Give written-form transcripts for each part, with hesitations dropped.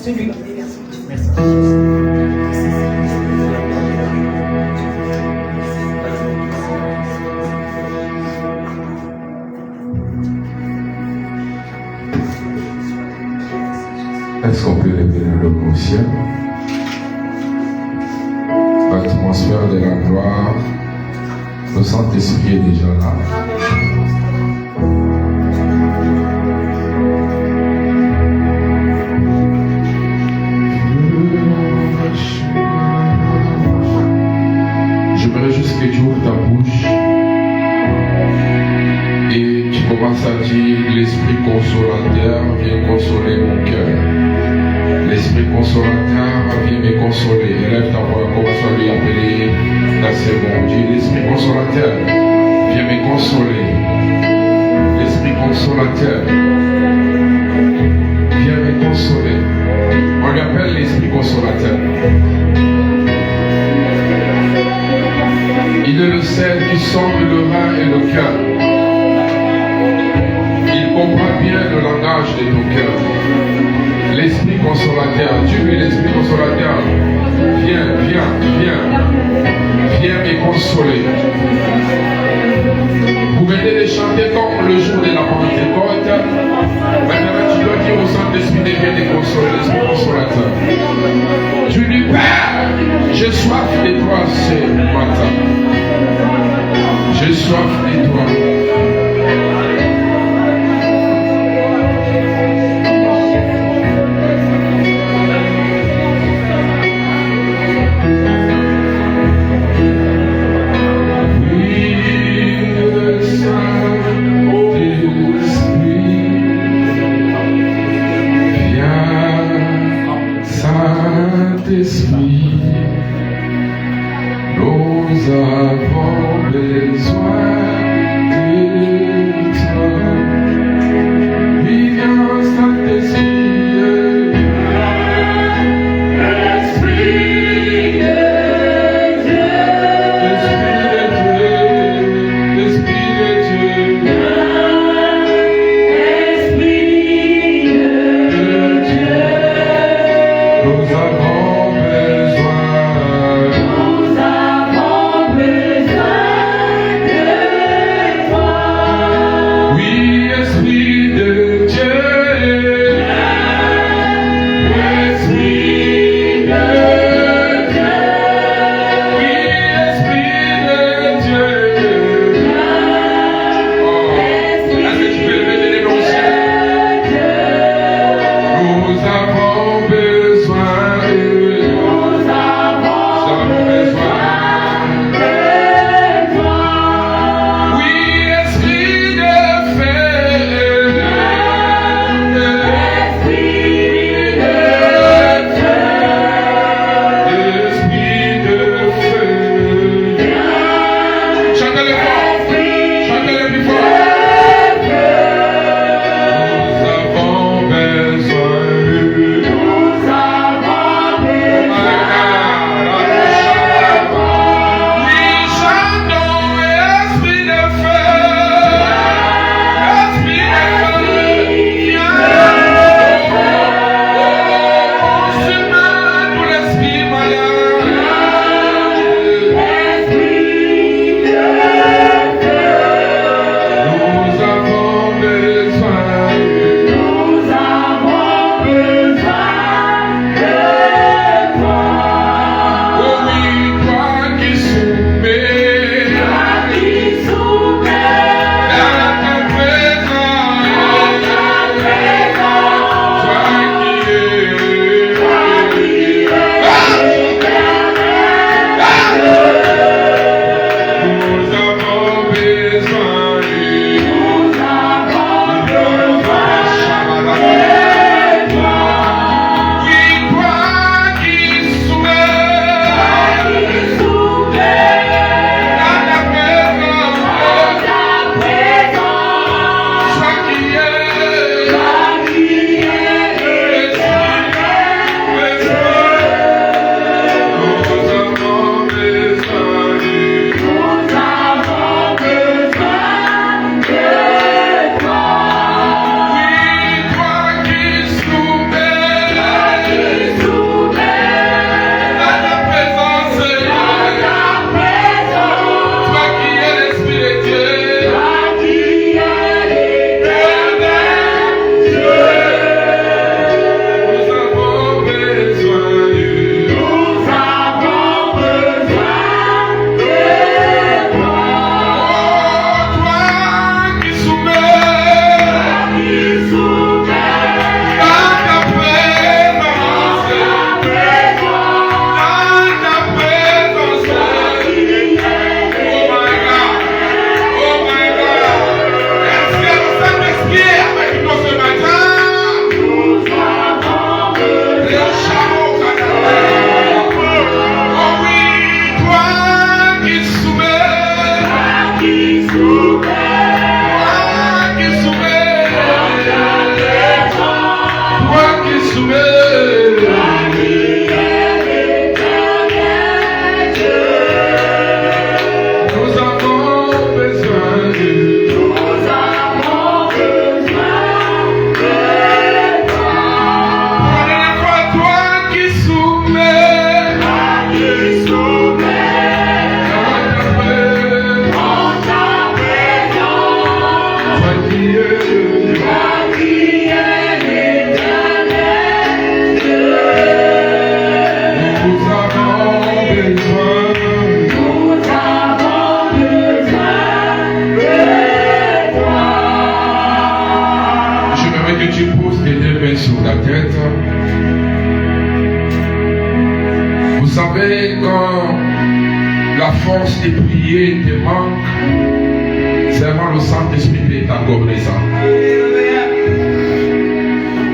C'est lui. Merci. Est-ce qu'on peut lever le nom au ciel? L'atmosphère de la gloire, le Saint-Esprit est déjà là. J'aimerais juste que tu ouvres ta bouche et tu commences à dire: l'Esprit consolateur vient consoler mon cœur. L'Esprit consolateur vient me consoler. Élève ta voix, commence à lui appeler dans ces mots. Dis: l'Esprit consolateur vient me consoler. L'Esprit consolateur vient me consoler. On lui appelle l'Esprit consolateur. Il est le sel qui sonde le rein et le cœur. Il comprend bien le langage de ton cœur. L'Esprit consolateur, Dieu est l'Esprit consolateur. Viens, viens, viens. Viens me consoler. Vous venez de chanter comme le jour de la Pentecôte. Maintenant tu dois dire au Saint-Esprit de venir te consoler, l'Esprit consolateur. Tu dis: Père, j'ai soif de toi ce matin. J'ai soif de toi. Viens sur ta tête. Vous savez, quand la force de prier te manque, seulement le Saint-Esprit peut t'accorder ça.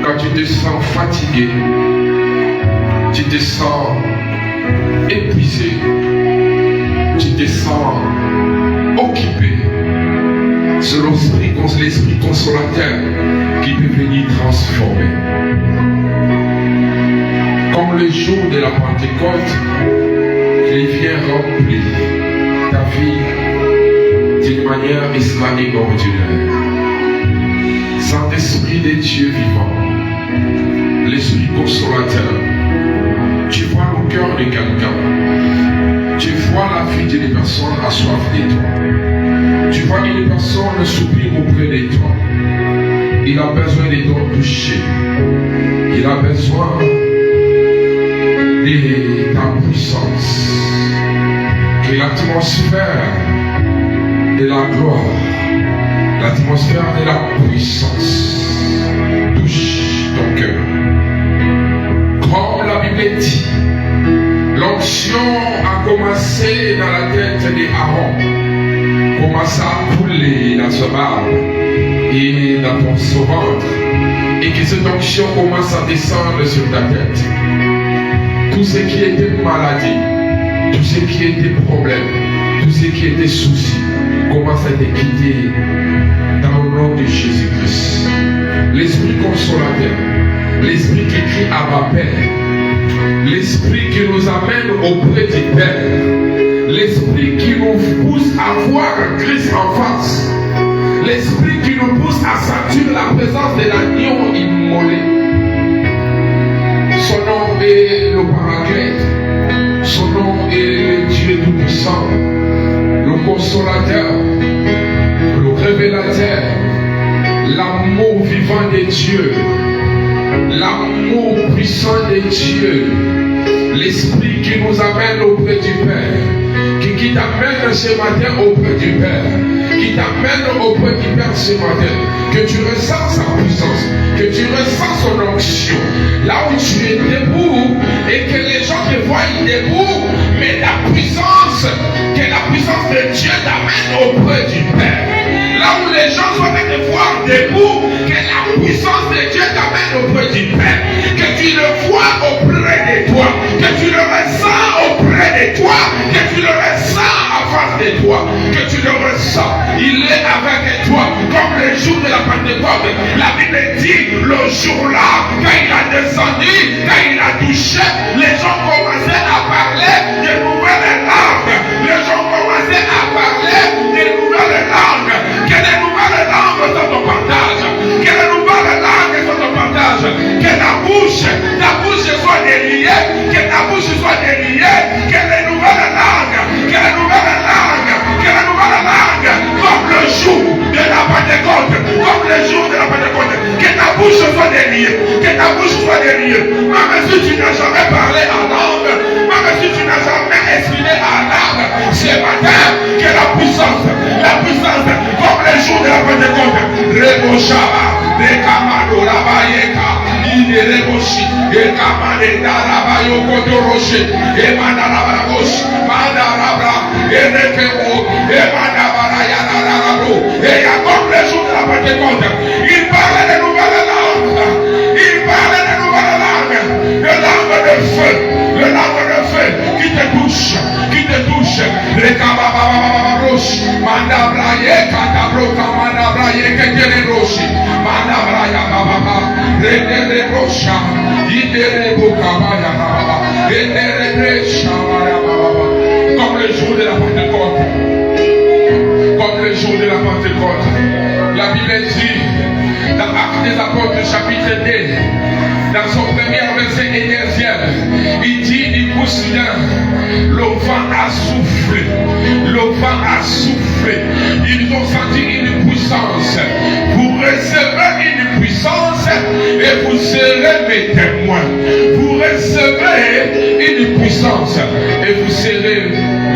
Quand tu te sens fatigué, tu te sens épuisé, tu te sens occupé, c'est l'Esprit consolateur qui peut venir transformer. Comme le jour de la Pentecôte, il vient remplir ta vie d'une manière extraordinaire. Saint-Esprit de Dieu vivant, l'Esprit consolateur, tu vois le cœur de quelqu'un, tu vois la vie d'une personne assoiffée de toi, tu vois une personne soupir auprès de toi, il a besoin de ton toucher, il a besoin de ta puissance, que l'atmosphère de la gloire, l'atmosphère de la puissance touche ton cœur. Comme la Bible dit, l'onction a commencé dans la tête d'Aaron, commença à couler dans ce barbe et dans ton ventre, et que cette onction commence à descendre sur ta tête. Tout ce qui était maladie, tout ce qui était problème, tout ce qui était souci, commence à te quitter dans le nom de Jésus-Christ. L'Esprit consolateur, l'Esprit qui crie à ma Père, l'Esprit qui nous amène auprès du Père, l'Esprit qui nous pousse à voir Christ en face, l'Esprit qui nous pousse à sentir la présence de l'agneau immolé. Son nom est le Paraclète, son nom est le Dieu Tout-Puissant, le Consolateur, le Révélateur, l'amour vivant de Dieu, l'amour puissant de Dieu, l'Esprit qui nous amène auprès du Père, qui t'amène ce matin auprès du Père, qui t'amène auprès du Père ce matin, que tu ressens sa puissance, que tu ressens son onction, là où tu es debout et que les gens te voient debout, mais la puissance, que la puissance de Dieu t'amène auprès du Père. Là où les gens doivent te voir debout, que la puissance de Dieu t'amène auprès du Père, que tu le vois auprès de toi, que tu le ressens auprès de toi, que tu le ressens en face de toi, que tu le ressens. Il est avec toi comme le jour de la Pentecôte. La Bible dit le jour-là, quand il a descendu, quand il a touché, les gens commençaient à parler de nouvelles langues. Les gens commençaient à parler de nouvelles langues. Que les nouvelles langues sont ton partage. Que les nouvelles langues sont ton partage. Que ta bouche soit déliée. Que ta bouche soit déliée. Que les nouvelles langues, que les nouvelles langues, que les nouvelles langues, comme le jour de la Pentecôte, comme le jour de la Pentecôte, que ta bouche soit déliée, que ta bouche soit déliée. Même si tu n'as jamais parlé en langue, même si tu n'as jamais exprimé en langue, ce matin, que la puissance, comme le jour de la Pentecôte, Reboshaba, Rekamado Rabayeka, Reboshi, Rekamade Darabayo Kodoroshi, Emanarabarosh, Mandarabra, Erekemo, Emanabarayanabarabo, et comme le jour de la Pentecôte, il parlait de nouvelles langues, il parlait de nouvelles langues, de langues de feu, de langues de feu qui te touche, Rekababababarosh, Mandabraye, Katabroka, Mandabraye, Keteroshi, Mandabraya Baba, Rederebosha, Iderebokamaya Baba, Rederebresha Baba, comme le jour de la Pentecôte, comme le jour de la Pentecôte. La Bible dit, dans Actes des Apôtres, chapitre 2, dans son premier verset et deuxième, il dit, du coup soudain, le vent a soufflé, ils ont senti une puissance. Vous recevez une puissance et vous serez mes témoins. Vous recevez une puissance et vous serez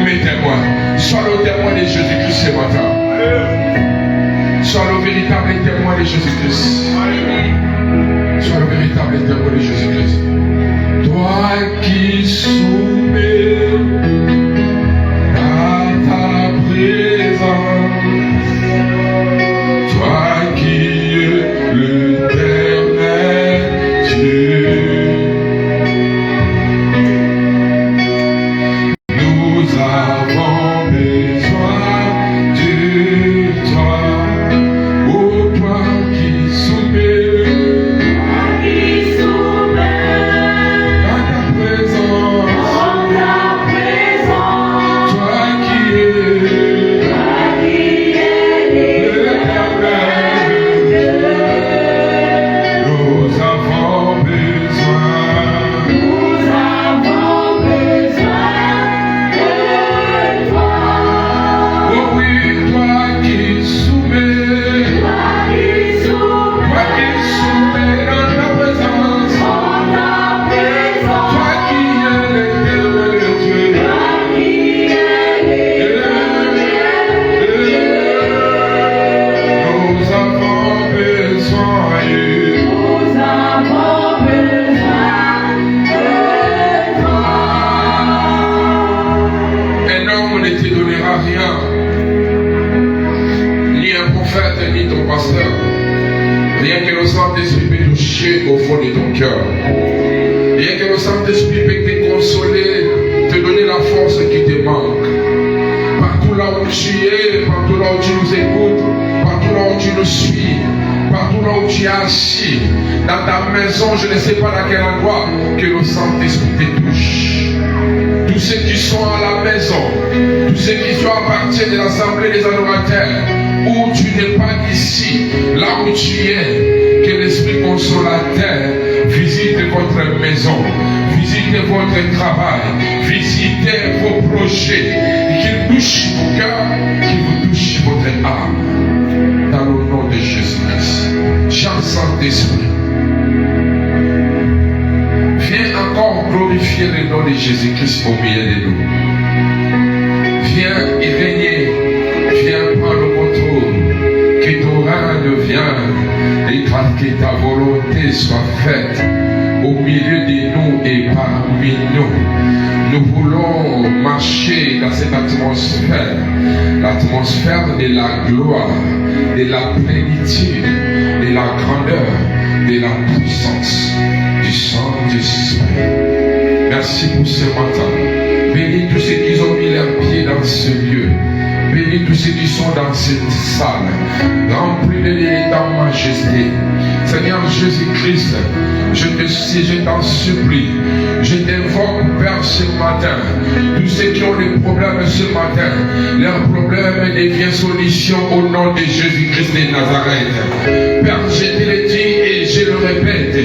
mes témoins. Sois le témoin de Jésus-Christ ce matin. Sois le véritable témoin de Jésus-Christ. Sois le véritable que le Saint-Esprit peut toucher au fond de ton cœur. Rien que le Saint-Esprit peut te consoler, te donner la force qui te manque. Partout là où tu es, partout là où tu nous écoutes, partout là où tu nous suis, partout là où tu es assis, dans ta maison, je ne sais pas dans quel endroit, que le Saint-Esprit te touche. Tous ceux qui sont à la maison, tous ceux qui sont à partir de l'Assemblée des adorateurs, où tu n'es pas ici, là où tu es, que l'Esprit consolateur visite votre maison, visite votre travail, visite vos projets, et qu'il touche vos cœurs, qu'il vous touche votre âme. Dans le nom de Jésus-Christ. Cher Saint-Esprit, viens encore glorifier le nom de Jésus-Christ au milieu de nous. Viens y régner, viens prendre le contrôle, que ton règne vienne et que ta volonté soit faite au milieu de nous et parmi nous. Nous voulons marcher dans cette atmosphère, l'atmosphère de la gloire, de la plénitude, de la grandeur, de la puissance du Saint-Esprit. Merci pour ce matin. Bénis tous ceux qui ont mis leurs pieds dans ce lieu. Bénis tous ceux qui sont dans cette salle. Remplis-les de ta majesté. Seigneur Jésus-Christ, je t'en supplie. Je t'invoque, Père, ce matin. Tous ceux qui ont des problèmes ce matin, leurs problèmes deviennent solution au nom de Jésus-Christ de Nazareth. Père, je te le dis et je le répète.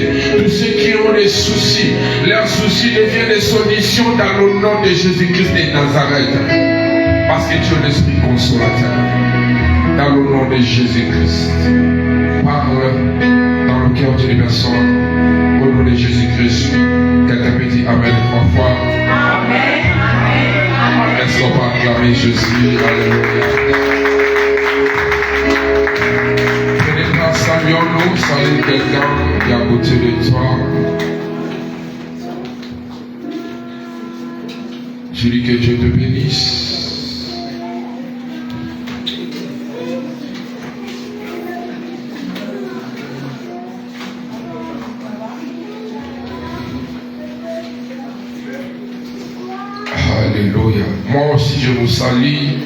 Tous ceux qui ont des soucis, leurs soucis deviennent des solutions dans le nom de Jésus-Christ de Nazareth. Parce que tu es l'Esprit consolateur. Dans le nom de Jésus-Christ. Parle dans le cœur d'une personne. Au nom de Jésus-Christ. Quelqu'un peut dire Amen 3 fois. Amen. Amen. Est-ce qu'on va acclamer Jésus? Alléluia. Prenez place, saluons-nous. Salue quelqu'un qui est à côté de toi. Je dis que Dieu te bénisse. Alléluia. Moi aussi je vous salue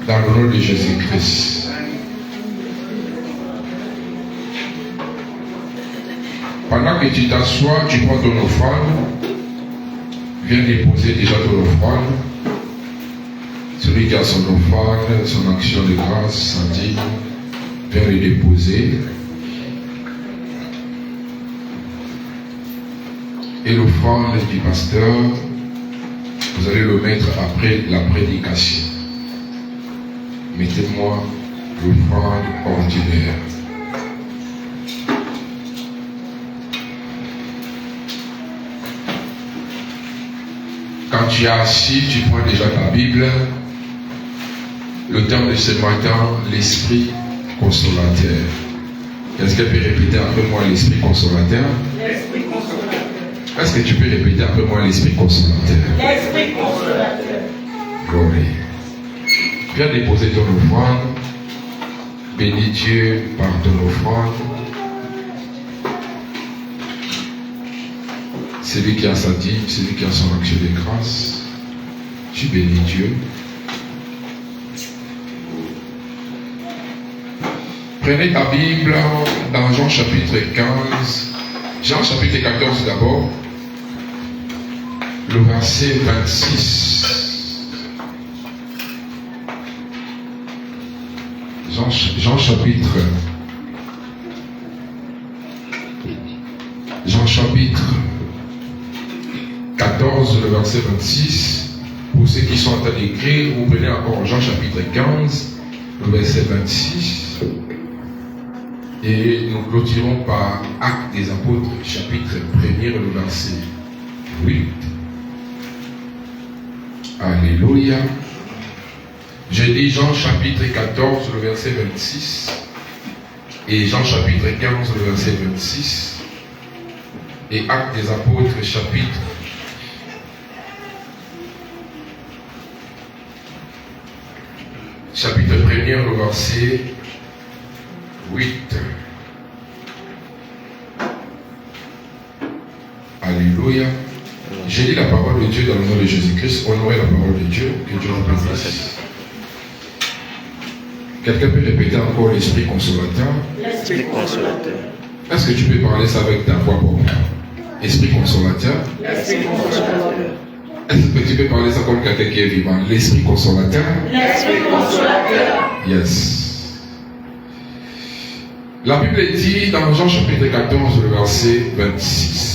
dans le nom de Jésus-Christ. Pendant que tu t'assois, tu prends ton offrande. Viens déposer déjà ton offrande. Celui qui a son offrande, son action de grâce, Sandy, viens le déposer. Et l'offrande du pasteur, vous allez le mettre après la prédication. Mettez-moi l'offrande ordinaire. Quand tu es assis, tu prends déjà ta Bible. Le thème de ce matin, l'Esprit consolateur. Est-ce qu'elle peut répéter après moi l'Esprit consolateur? L'Esprit consolateur. Est-ce que tu peux répéter après moi l'Esprit consolateur? L'Esprit consolateur. Gloire. Viens déposer ton offrande. Bénis Dieu par ton offrande. Celui qui a sa dîme, celui qui a son action de grâce. Tu bénis Dieu. Prenez ta Bible dans Jean chapitre 15. Jean chapitre 14 d'abord. Le verset 26. Jean chapitre 14, le verset 26. Pour ceux qui sont en train d'écrire, vous prenez encore Jean chapitre 15, le verset 26. Et nous clôturons par Actes des Apôtres, chapitre 1er, le verset 8. Alléluia. Je dis Jean chapitre 14, le verset 26. Et Jean chapitre 15, le verset 26. Et Actes des Apôtres, chapitre 1er, le verset 8. Alléluia. J'ai dit la parole de Dieu dans le nom de Jésus-Christ. Honorez la parole de Dieu. Que Dieu vous bénisse. Quelqu'un peut répéter encore l'Esprit consolateur? L'Esprit consolateur. Est-ce que tu peux parler ça avec ta voix pour moi? Esprit consolateur. L'Esprit consolateur. Est-ce que tu peux parler ça comme quelqu'un qui est vivant? L'Esprit consolateur. L'Esprit consolateur. Yes. La Bible dit dans Jean chapitre 14, le verset 26.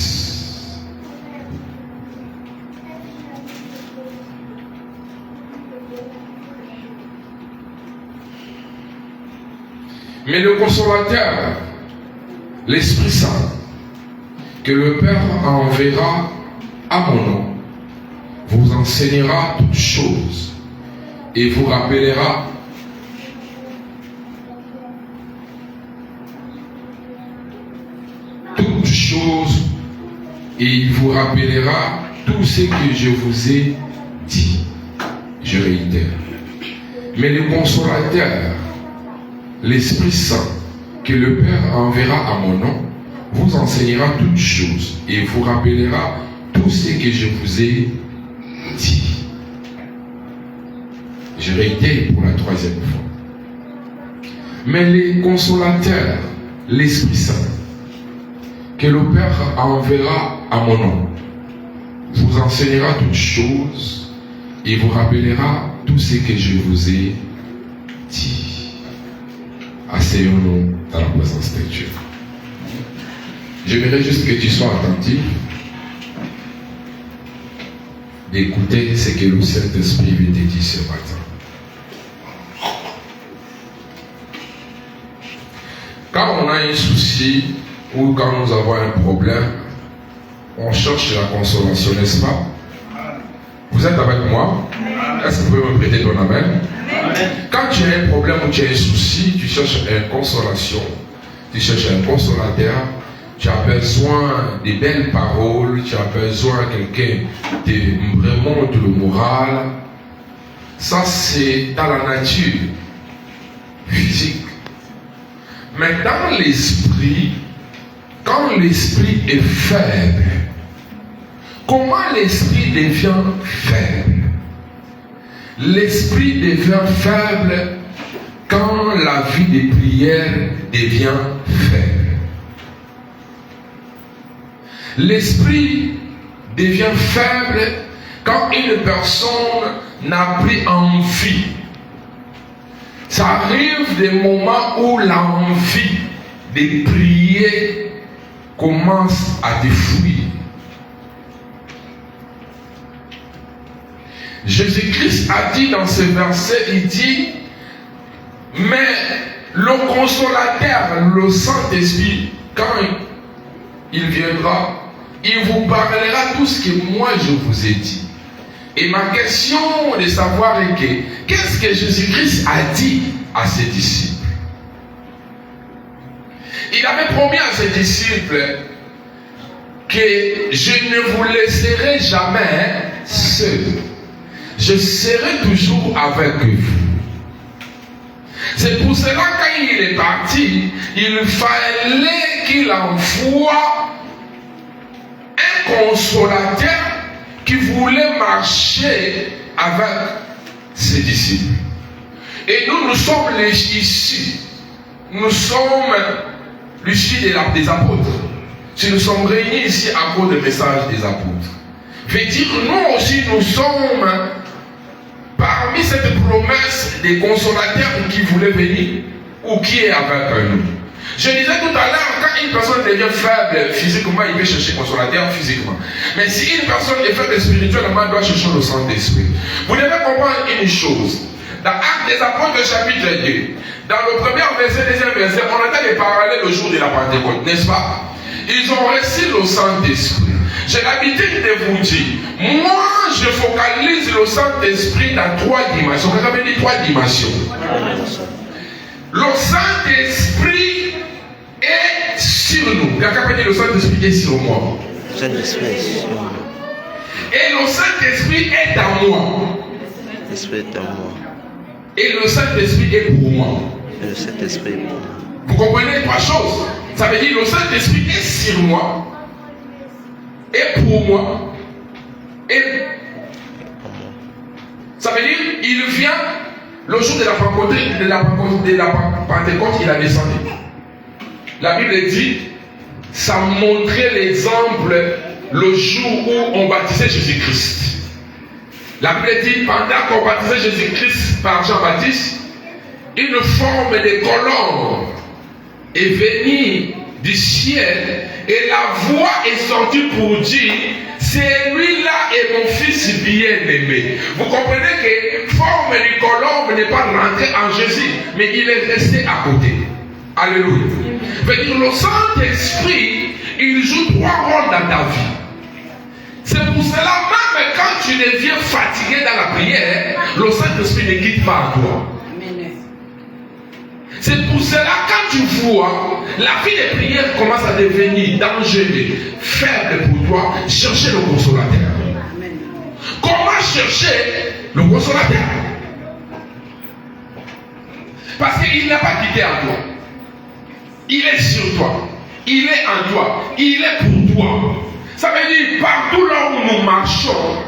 Mais le consolateur, l'Esprit Saint, que le Père enverra à mon nom, vous enseignera toutes choses et vous rappellera toutes choses et il vous rappellera tout ce que je vous ai dit. Je réitère. Mais le consolateur, l'Esprit Saint, que le Père enverra à mon nom, vous enseignera toutes choses et vous rappellera tout ce que je vous ai dit. Je réitère pour la troisième fois. Mais le consolateur, l'Esprit Saint, que le Père enverra à mon nom, vous enseignera toutes choses et vous rappellera tout ce que je vous ai dit. Asseyons-nous dans la présence de Dieu. J'aimerais juste que tu sois attentif d'écouter ce que le Saint-Esprit veut te dire ce matin. Quand on a un souci ou quand nous avons un problème, on cherche la consolation, n'est-ce pas? Vous êtes avec moi? Est-ce que vous pouvez me prêter ton amen? Quand tu as un problème ou tu as un souci, tu cherches une consolation, tu cherches un consolateur, tu as besoin de belles paroles, tu as besoin de quelqu'un qui remonte le moral. Ça, c'est dans la nature physique. Mais dans l'esprit, quand l'esprit est faible, comment l'esprit devient faible? L'esprit devient faible quand la vie de prière devient faible. L'esprit devient faible quand une personne n'a plus envie. Ça arrive des moments où l'envie de prier commence à défouiller. Jésus-Christ a dit dans ce verset, il dit, mais le consolateur, le Saint-Esprit, quand il viendra, il vous parlera tout ce que moi je vous ai dit. Et ma question de savoir est que, qu'est-ce que Jésus-Christ a dit à ses disciples? Il avait promis à ses disciples que je ne vous laisserai jamais seuls. Je serai toujours avec vous. C'est pour cela quand il est parti, il fallait qu'il envoie un consolateur qui voulait marcher avec ses disciples. Et nous sommes les issus. Nous sommes l'issue des apôtres. Si nous sommes réunis ici à cause du message des apôtres, veut dire que nous aussi nous sommes parmi cette promesse des consolateurs qui voulaient venir ou qui est avec nous. Je disais tout à l'heure, quand une personne devient faible physiquement, il peut chercher consolateur physiquement. Mais si une personne est faible spirituellement, elle doit chercher le Saint-Esprit. Vous devez comprendre une chose. Dans Actes des Apôtres chapitre 2, dans le premier verset, deuxième verset, on entend les parallèles le jour de la Pentecôte, n'est-ce pas? Ils ont reçu le Saint-Esprit. J'ai l'habitude de vous dire, moi je focalise le Saint-Esprit dans trois dimensions. Vous avez dit trois dimensions. Le Saint-Esprit est sur nous. Quelqu'un peut dire le Saint-Esprit est sur moi. Le Saint-Esprit est sur moi. Et le Saint-Esprit est en moi. L'Esprit est en moi. Et le Saint-Esprit est pour moi. Et le Saint-Esprit est pour moi. Vous comprenez trois choses. Ça veut dire le Saint-Esprit est sur moi. et pour moi. Et ça veut dire, il vient le jour de la Pentecôte, il a descendu. La Bible dit, ça montrait l'exemple le jour où on baptisait Jésus-Christ. La Bible dit, pendant qu'on baptisait Jésus-Christ par Jean-Baptiste, une forme de colombe est venue du ciel et la voix est sortie pour dire, celui-là est mon fils bien-aimé. Vous comprenez que forme de colombe n'est pas rentrée en Jésus, mais il est resté à côté. Alléluia. Veut dire, le Saint-Esprit, il joue 3 rôles dans ta vie. C'est pour cela, même quand tu deviens fatigué dans la prière, le Saint-Esprit ne quitte pas à toi. C'est pour cela, quand tu vois la vie de prière commence à devenir dangereuse, faible pour toi, cherchez le consolateur. Comment chercher le consolateur? Parce qu'il n'a pas quitté en toi. Il est sur toi. Il est en toi. Il est pour toi. Ça veut dire, partout là où nous marchons,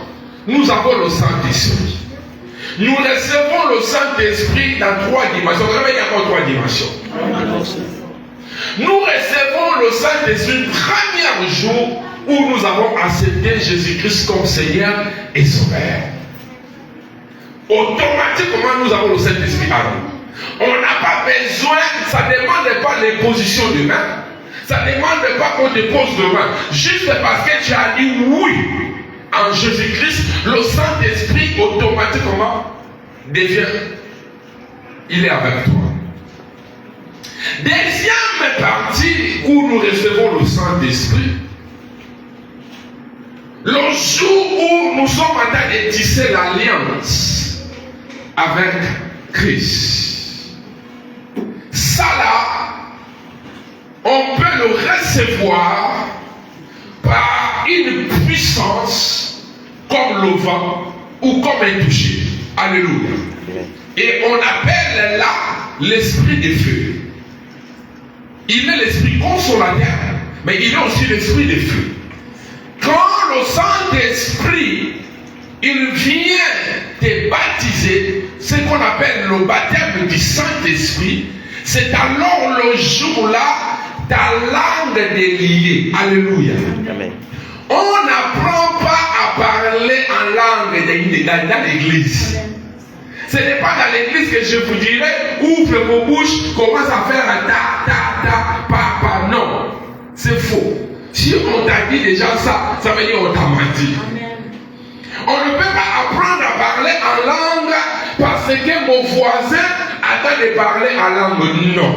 nous avons le Saint-Esprit. Nous recevons le Saint-Esprit dans 3 dimensions. Il y a encore 3 dimensions. Nous recevons le Saint-Esprit le premier jour où nous avons accepté Jésus-Christ comme Seigneur et Sauveur. Automatiquement, nous avons le Saint-Esprit à nous. On n'a pas besoin, ça ne demande pas les positions de main. Ça ne demande pas qu'on te pose de main. Juste parce que tu as dit oui en Jésus-Christ, le Saint-Esprit automatiquement devient, il est avec toi. Deuxième partie où nous recevons le Saint-Esprit, le jour où nous sommes en train de tisser l'alliance avec Christ. Ça là, on peut le recevoir par une puissance comme le vent ou comme un toucher. Alléluia. Et on appelle là l'esprit de feu. Il est l'esprit consolateur, mais il est aussi l'esprit de feu. Quand le Saint-Esprit, il vient te baptiser, ce qu'on appelle le baptême du Saint-Esprit, c'est alors le jour-là, ta langue est liée. Alléluia. Amen. On n'apprend pas à parler en langue dans l'église. Ce n'est pas dans l'église que je vous dirai, ouvre vos bouches, commence à faire un ta. Non, c'est faux. Si on t'a dit déjà ça, ça veut dire on t'a menti. On ne peut pas apprendre à parler en langue parce que mon voisin attend de parler en langue. Non.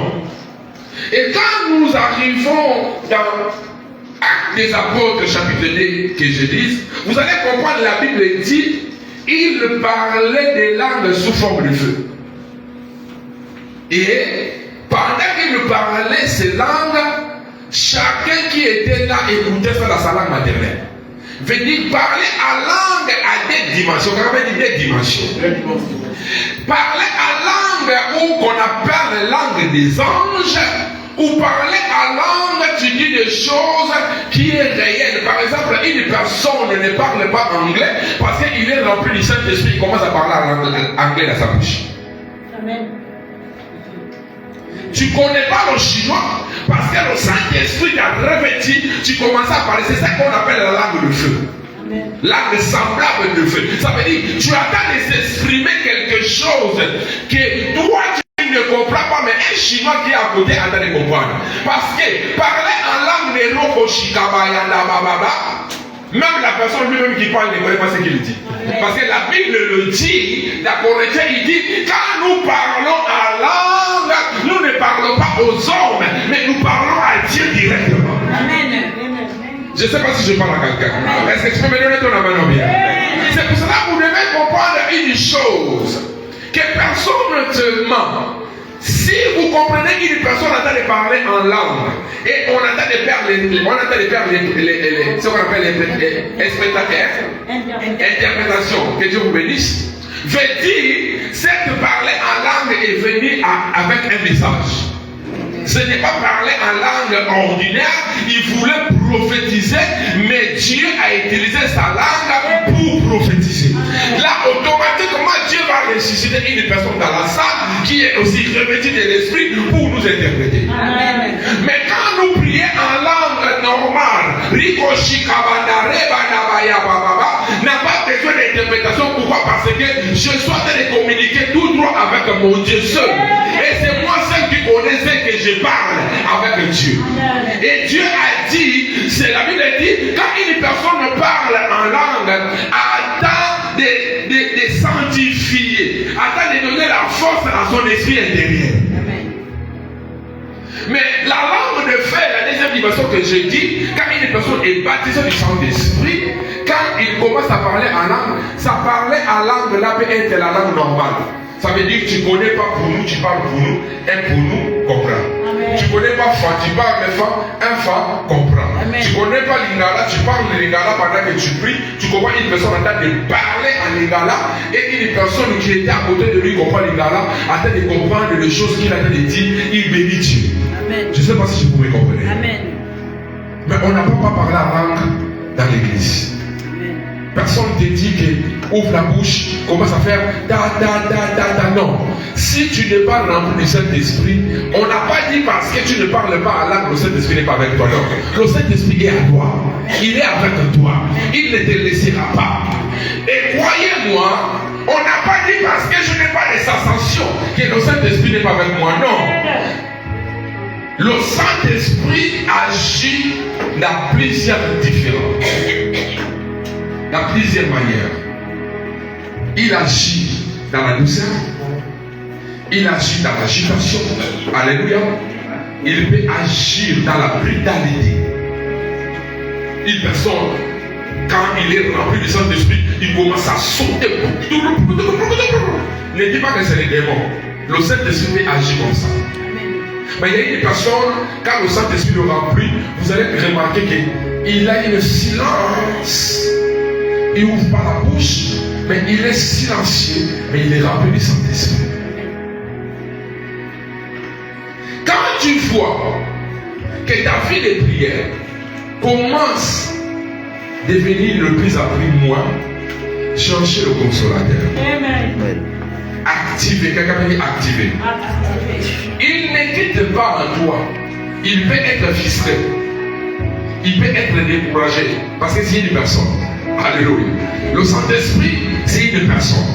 Et quand nous arrivons dans Actes des Apôtres, chapitre 2, que je dis, vous allez comprendre, la Bible dit, il parlait des langues sous forme de feu. Et pendant qu'il parlait ces langues, chacun qui était là écoutait ça dans sa langue maternelle. Veut dire parler en langue à des dimensions. Quand on dit des dimensions. Parler en langue où qu'on appelle la langue des anges, ou parler en langue, tu dis des choses qui est réelles. Par exemple, une personne ne parle pas anglais parce qu'il est rempli du Saint-Esprit, il commence à parler en anglais dans sa bouche. Amen. Tu ne connais pas le chinois parce que le Saint-Esprit t'a revêtu, tu commences à parler. C'est ça qu'on appelle la langue de feu. Amen. Langue semblable de feu. Ça veut dire tu attends de s'exprimer quelque chose que toi tu ne comprends pas, mais un chinois qui est à côté attend de comprendre. Parce que parler en langue de l'eau, même la personne lui-même qui parle ne connaît pas ce qu'il dit. Parce que la Bible le dit, la Corinthiens, il dit, quand nous parlons en langue, nous ne parlons pas aux hommes, mais nous parlons à Dieu directement. Amen. Je ne sais pas si je parle à quelqu'un. Est-ce que tu peux me donner ton amen ou bien? C'est pour cela que vous devez comprendre une chose, que personne ne te ment. Si vous comprenez qu'une personne entend de parler en langue et on entend de faire ce qu'on appelle les spectateurs, interprétation, que Dieu vous bénisse, veut dire cette parler en langue est venue avec un message. ce n'est pas parler en langue ordinaire, il voulait prophétiser, mais Dieu a utilisé sa langue pour prophétiser. Là, automatiquement, Dieu va ressusciter une personne dans la salle qui est aussi revêtue de l'esprit pour nous interpréter. Amen. Mais quand nous prions en langue normale, n'a pas besoin d'interprétation. Pourquoi? Parce que je suis en train de communiquer tout droit avec mon Dieu seul. Et c'est moi seul qui connais ce que je parle avec Dieu. Et Dieu a dit, c'est la Bible dit, quand une personne parle en langue, attend de sanctifier, attend de donner la force à son esprit intérieur. Mais la langue de fer, la deuxième dimension que j'ai dit, quand une personne est baptisée du Saint-Esprit, quand il commence à parler en langue, ça parler en langue là peut être la langue normale. Ça veut dire que tu ne connais pas pour nous, tu parles pour nous, un pour nous comprend. Amen. Tu ne connais pas fa, tu parles un fa comprend. Amen. Tu ne connais pas l'ingala, tu parles de l'ingala pendant que tu pries, tu comprends une personne en train de parler en lingala et une personne qui était à côté de lui comprend l'ingala, en train de comprendre les choses qu'il a dit, il bénit Dieu. Amen. Je ne sais pas si vous pouvez comprendre. Amen. Mais on n'a pas parlé en langue dans l'église. Personne ne te dit que ouvre la bouche, commence à faire non. Si tu n'es pas rempli du Saint-Esprit, on n'a pas dit parce que tu ne parles pas en langue, le Saint-Esprit n'est pas avec toi. Non. Le Saint-Esprit est à toi. Il est avec toi. Il ne te laissera pas. Et croyez-moi, on n'a pas dit parce que je n'ai pas les ascensions que le Saint-Esprit n'est pas avec moi. Non. Le Saint-Esprit agit dans plusieurs différences. Dans plusieurs manières. Il agit dans la douceur. Il agit dans l'agitation. Alléluia. Il peut agir dans la brutalité. Une personne, quand il est rempli du Saint-Esprit, il commence à sauter. Ne dis pas que c'est les démons. Le Saint-Esprit agit comme ça. Mais il y a une personne, quand le Saint-Esprit le remplit, vous allez remarquer qu'il a une silence. Il n'ouvre pas la bouche, mais il est silencieux, mais il est rempli du Saint-Esprit. Quand tu vois que ta vie de prière commence à devenir le plus appris moi, cherchez le consolateur. Amen. Activez, quelqu'un peut dire activer. Il ne quitte pas en toi. Il peut être frustré. Il peut être découragé. Parce que c'est une personne. Alléluia. Le Saint-Esprit, c'est une personne.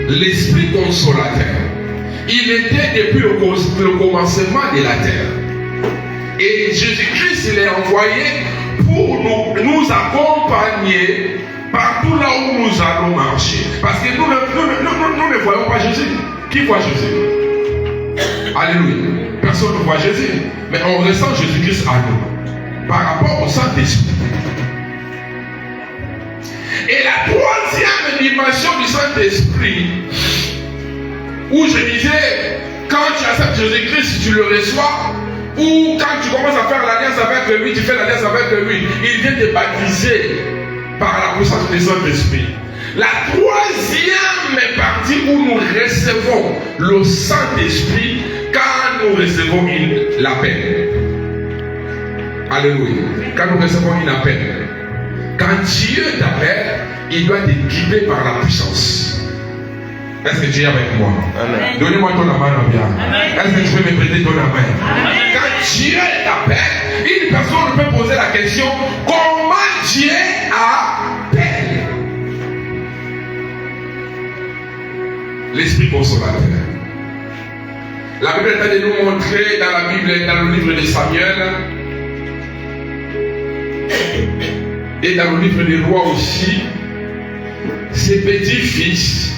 L'Esprit consolateur. Il était depuis le commencement de la terre. Et Jésus-Christ l'est envoyé pour nous accompagner partout là où nous allons marcher. Parce que nous ne voyons pas Jésus. Qui voit Jésus? Alléluia. Personne ne voit Jésus. Mais on ressent Jésus-Christ à nous. Par rapport au Saint-Esprit. Et la troisième dimension du Saint-Esprit, où je disais, quand tu acceptes Jésus-Christ, tu le reçois, ou quand tu commences à faire l'alliance avec lui, tu fais l'alliance avec lui, il vient te baptiser par la puissance du Saint-Esprit. La troisième partie où nous recevons le Saint-Esprit, quand nous recevons l'appel. Alléluia. Quand nous recevons une appel. Quand Dieu t'appelle, il doit te guider par la puissance. Est-ce que tu es avec moi? Amen. Donnez-moi ton main bien. Est-ce que tu peux me prêter ton main? Quand Dieu t'appelle, une personne peut poser la question, comment Dieu appelle? L'Esprit consolateur. La Bible est en train de nous montrer dans la Bible, dans le livre de Samuel, et dans le livre des rois aussi, ces petits fils,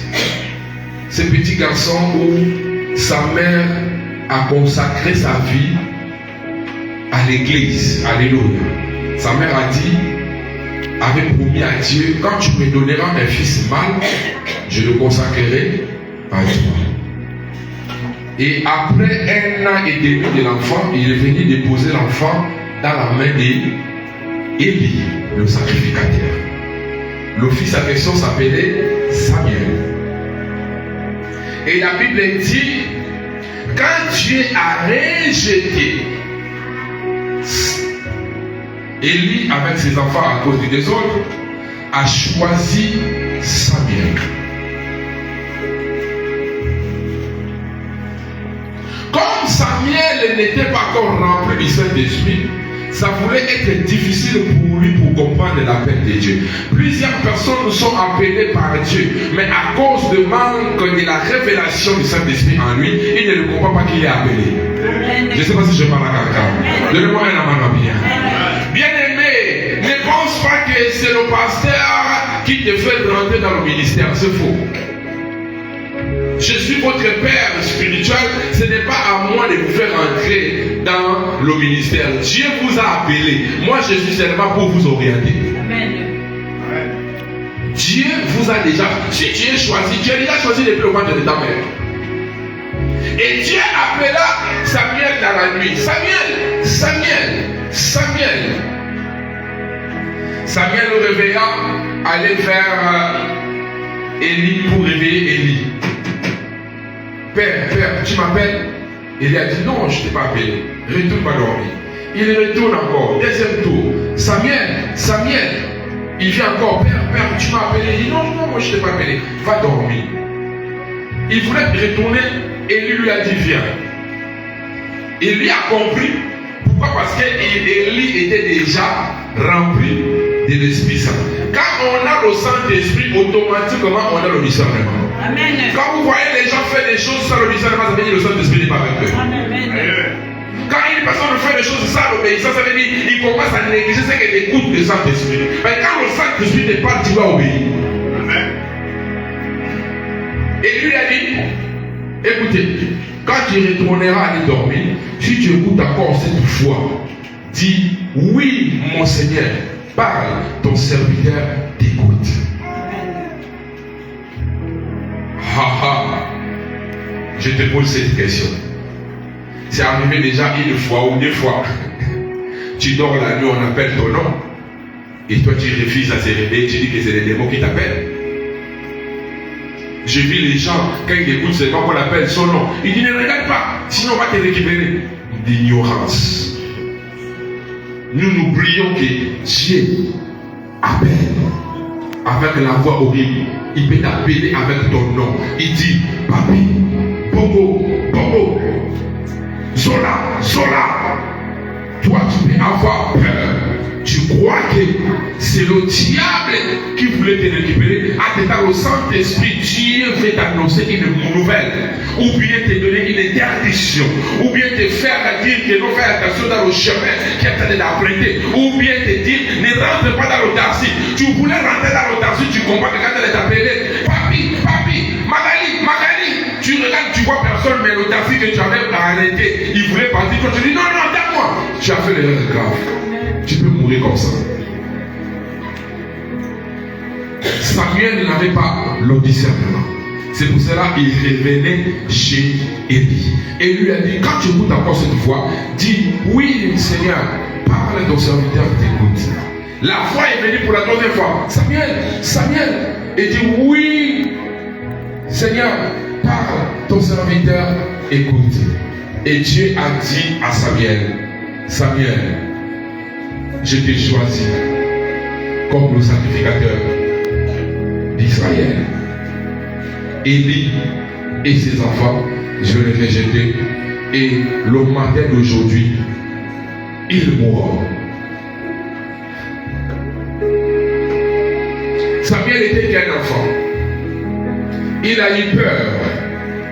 ces petits garçons où sa mère a consacré sa vie à l'église. Alléluia. Sa mère a dit, avait promis à Dieu, quand tu me donneras un fils mâle, je le consacrerai à toi. Et après 1 an et demi de l'enfant, il est venu déposer l'enfant dans la main d'Élie, le sacrificateur. Le fils à question s'appelait Samuel. Et la Bible dit, quand Dieu a rejeté Élie avec ses enfants à cause du désordre, a choisi Samuel. Comme Samuel n'était pas encore rempli du Saint-Esprit, ça voulait être difficile pour lui pour comprendre l'appel de Dieu. Plusieurs personnes sont appelées par Dieu, mais à cause du manque de la révélation du Saint-Esprit en lui, il ne le comprend pas qu'il est appelé. Je ne sais pas si je parle à quelqu'un. Donnez-moi un amant bien. Bien-aimé, ne pense pas que c'est le pasteur qui te fait rentrer dans le ministère. C'est faux. Je suis votre père spirituel, ce n'est pas à moi de vous faire entrer dans le ministère. Dieu vous a appelé. Moi, je suis seulement pour vous orienter. Amen. Dieu vous a déjà, si tu es choisi, tu as déjà choisi depuis le ventre de ta mère. Et Dieu appela Samuel dans la nuit. Samuel, Samuel, Samuel. Samuel le réveilla, allait vers Élie pour réveiller Élie. Père, tu m'appelles? Il a dit non, je ne t'ai pas appelé. Retourne pas dormir. Il retourne encore. Deuxième tour. Samuel. Il vient encore. Père, tu m'as appelé. Il dit non, moi je ne t'ai pas appelé. Va dormir. Il voulait retourner. Et lui a dit viens. Il lui a compris. Pourquoi? Parce qu'Élie était déjà rempli de l'Esprit Saint. Quand on a le Saint-Esprit, automatiquement on a le discernement. Amen. Quand vous voyez les gens faire des choses sans le discernement, ça veut dire que le Saint-Esprit n'est pas avec eux. Amen. Quand une personne fait des choses sans l'obéissance, ça veut dire qu'il commence à négliger ce qu'elle écoute du Saint-Esprit. Mais quand le Saint-Esprit te parle, tu vas obéir. Amen. Et lui a dit, écoutez, quand tu retourneras aller dormir, si tu écoutes encore cette fois, dis oui, mon Seigneur, parle, ton serviteur t'écoute. Je te pose cette question. C'est arrivé déjà une fois ou deux fois. Tu dors la nuit, on appelle ton nom. Et toi, tu refuses à se réveiller. Tu dis que c'est les démons qui t'appellent. J'ai vu les gens, quand ils écoutent seulement qu'on appelle son nom, ils disent ne regarde pas, sinon on va te récupérer. D'ignorance. Nous prions que Dieu appelle avec la voix horrible. Il peut t'appeler avec ton nom. Il dit Papi, Bobo, Bobo, Zola, Zola. Toi, tu peux avoir peur. Tu crois que c'est le diable qui voulait te récupérer. À tes au Saint-Esprit, Dieu veut t'annoncer une nouvelle. Ou bien te donner une interdiction. Ou bien te faire dire que non, faire attention dans le chemin qui est en train de t'apprêter. Ou bien te dire ne rentre pas dans l'autarcie. Tu voulais rentrer dans l'autarcie, tu comprends que quand elle est appelée, Papi, Magali. Tu regardes, tu vois personne, mais l'autarcie que tu avais arrêté, il voulait partir. Toi, tu dis non, attends-moi. Tu as fait l'erreur grave. Tu peux mourir comme ça. Samuel n'avait pas le discernement. C'est pour cela qu'il revenait chez Élie. Et lui a dit, quand tu écoutes encore cette voix, dis, oui Seigneur, parle ton serviteur t'écoute. La voix est venue pour la troisième fois. Samuel, et dit, oui Seigneur, parle ton serviteur écoute. Et Dieu a dit à Samuel, je t'ai choisi comme le sacrificateur d'Israël. Élie et ses enfants, je les ai jetés. Et le matin d'aujourd'hui, ils mourront. Samuel était qu'un enfant. Il a eu peur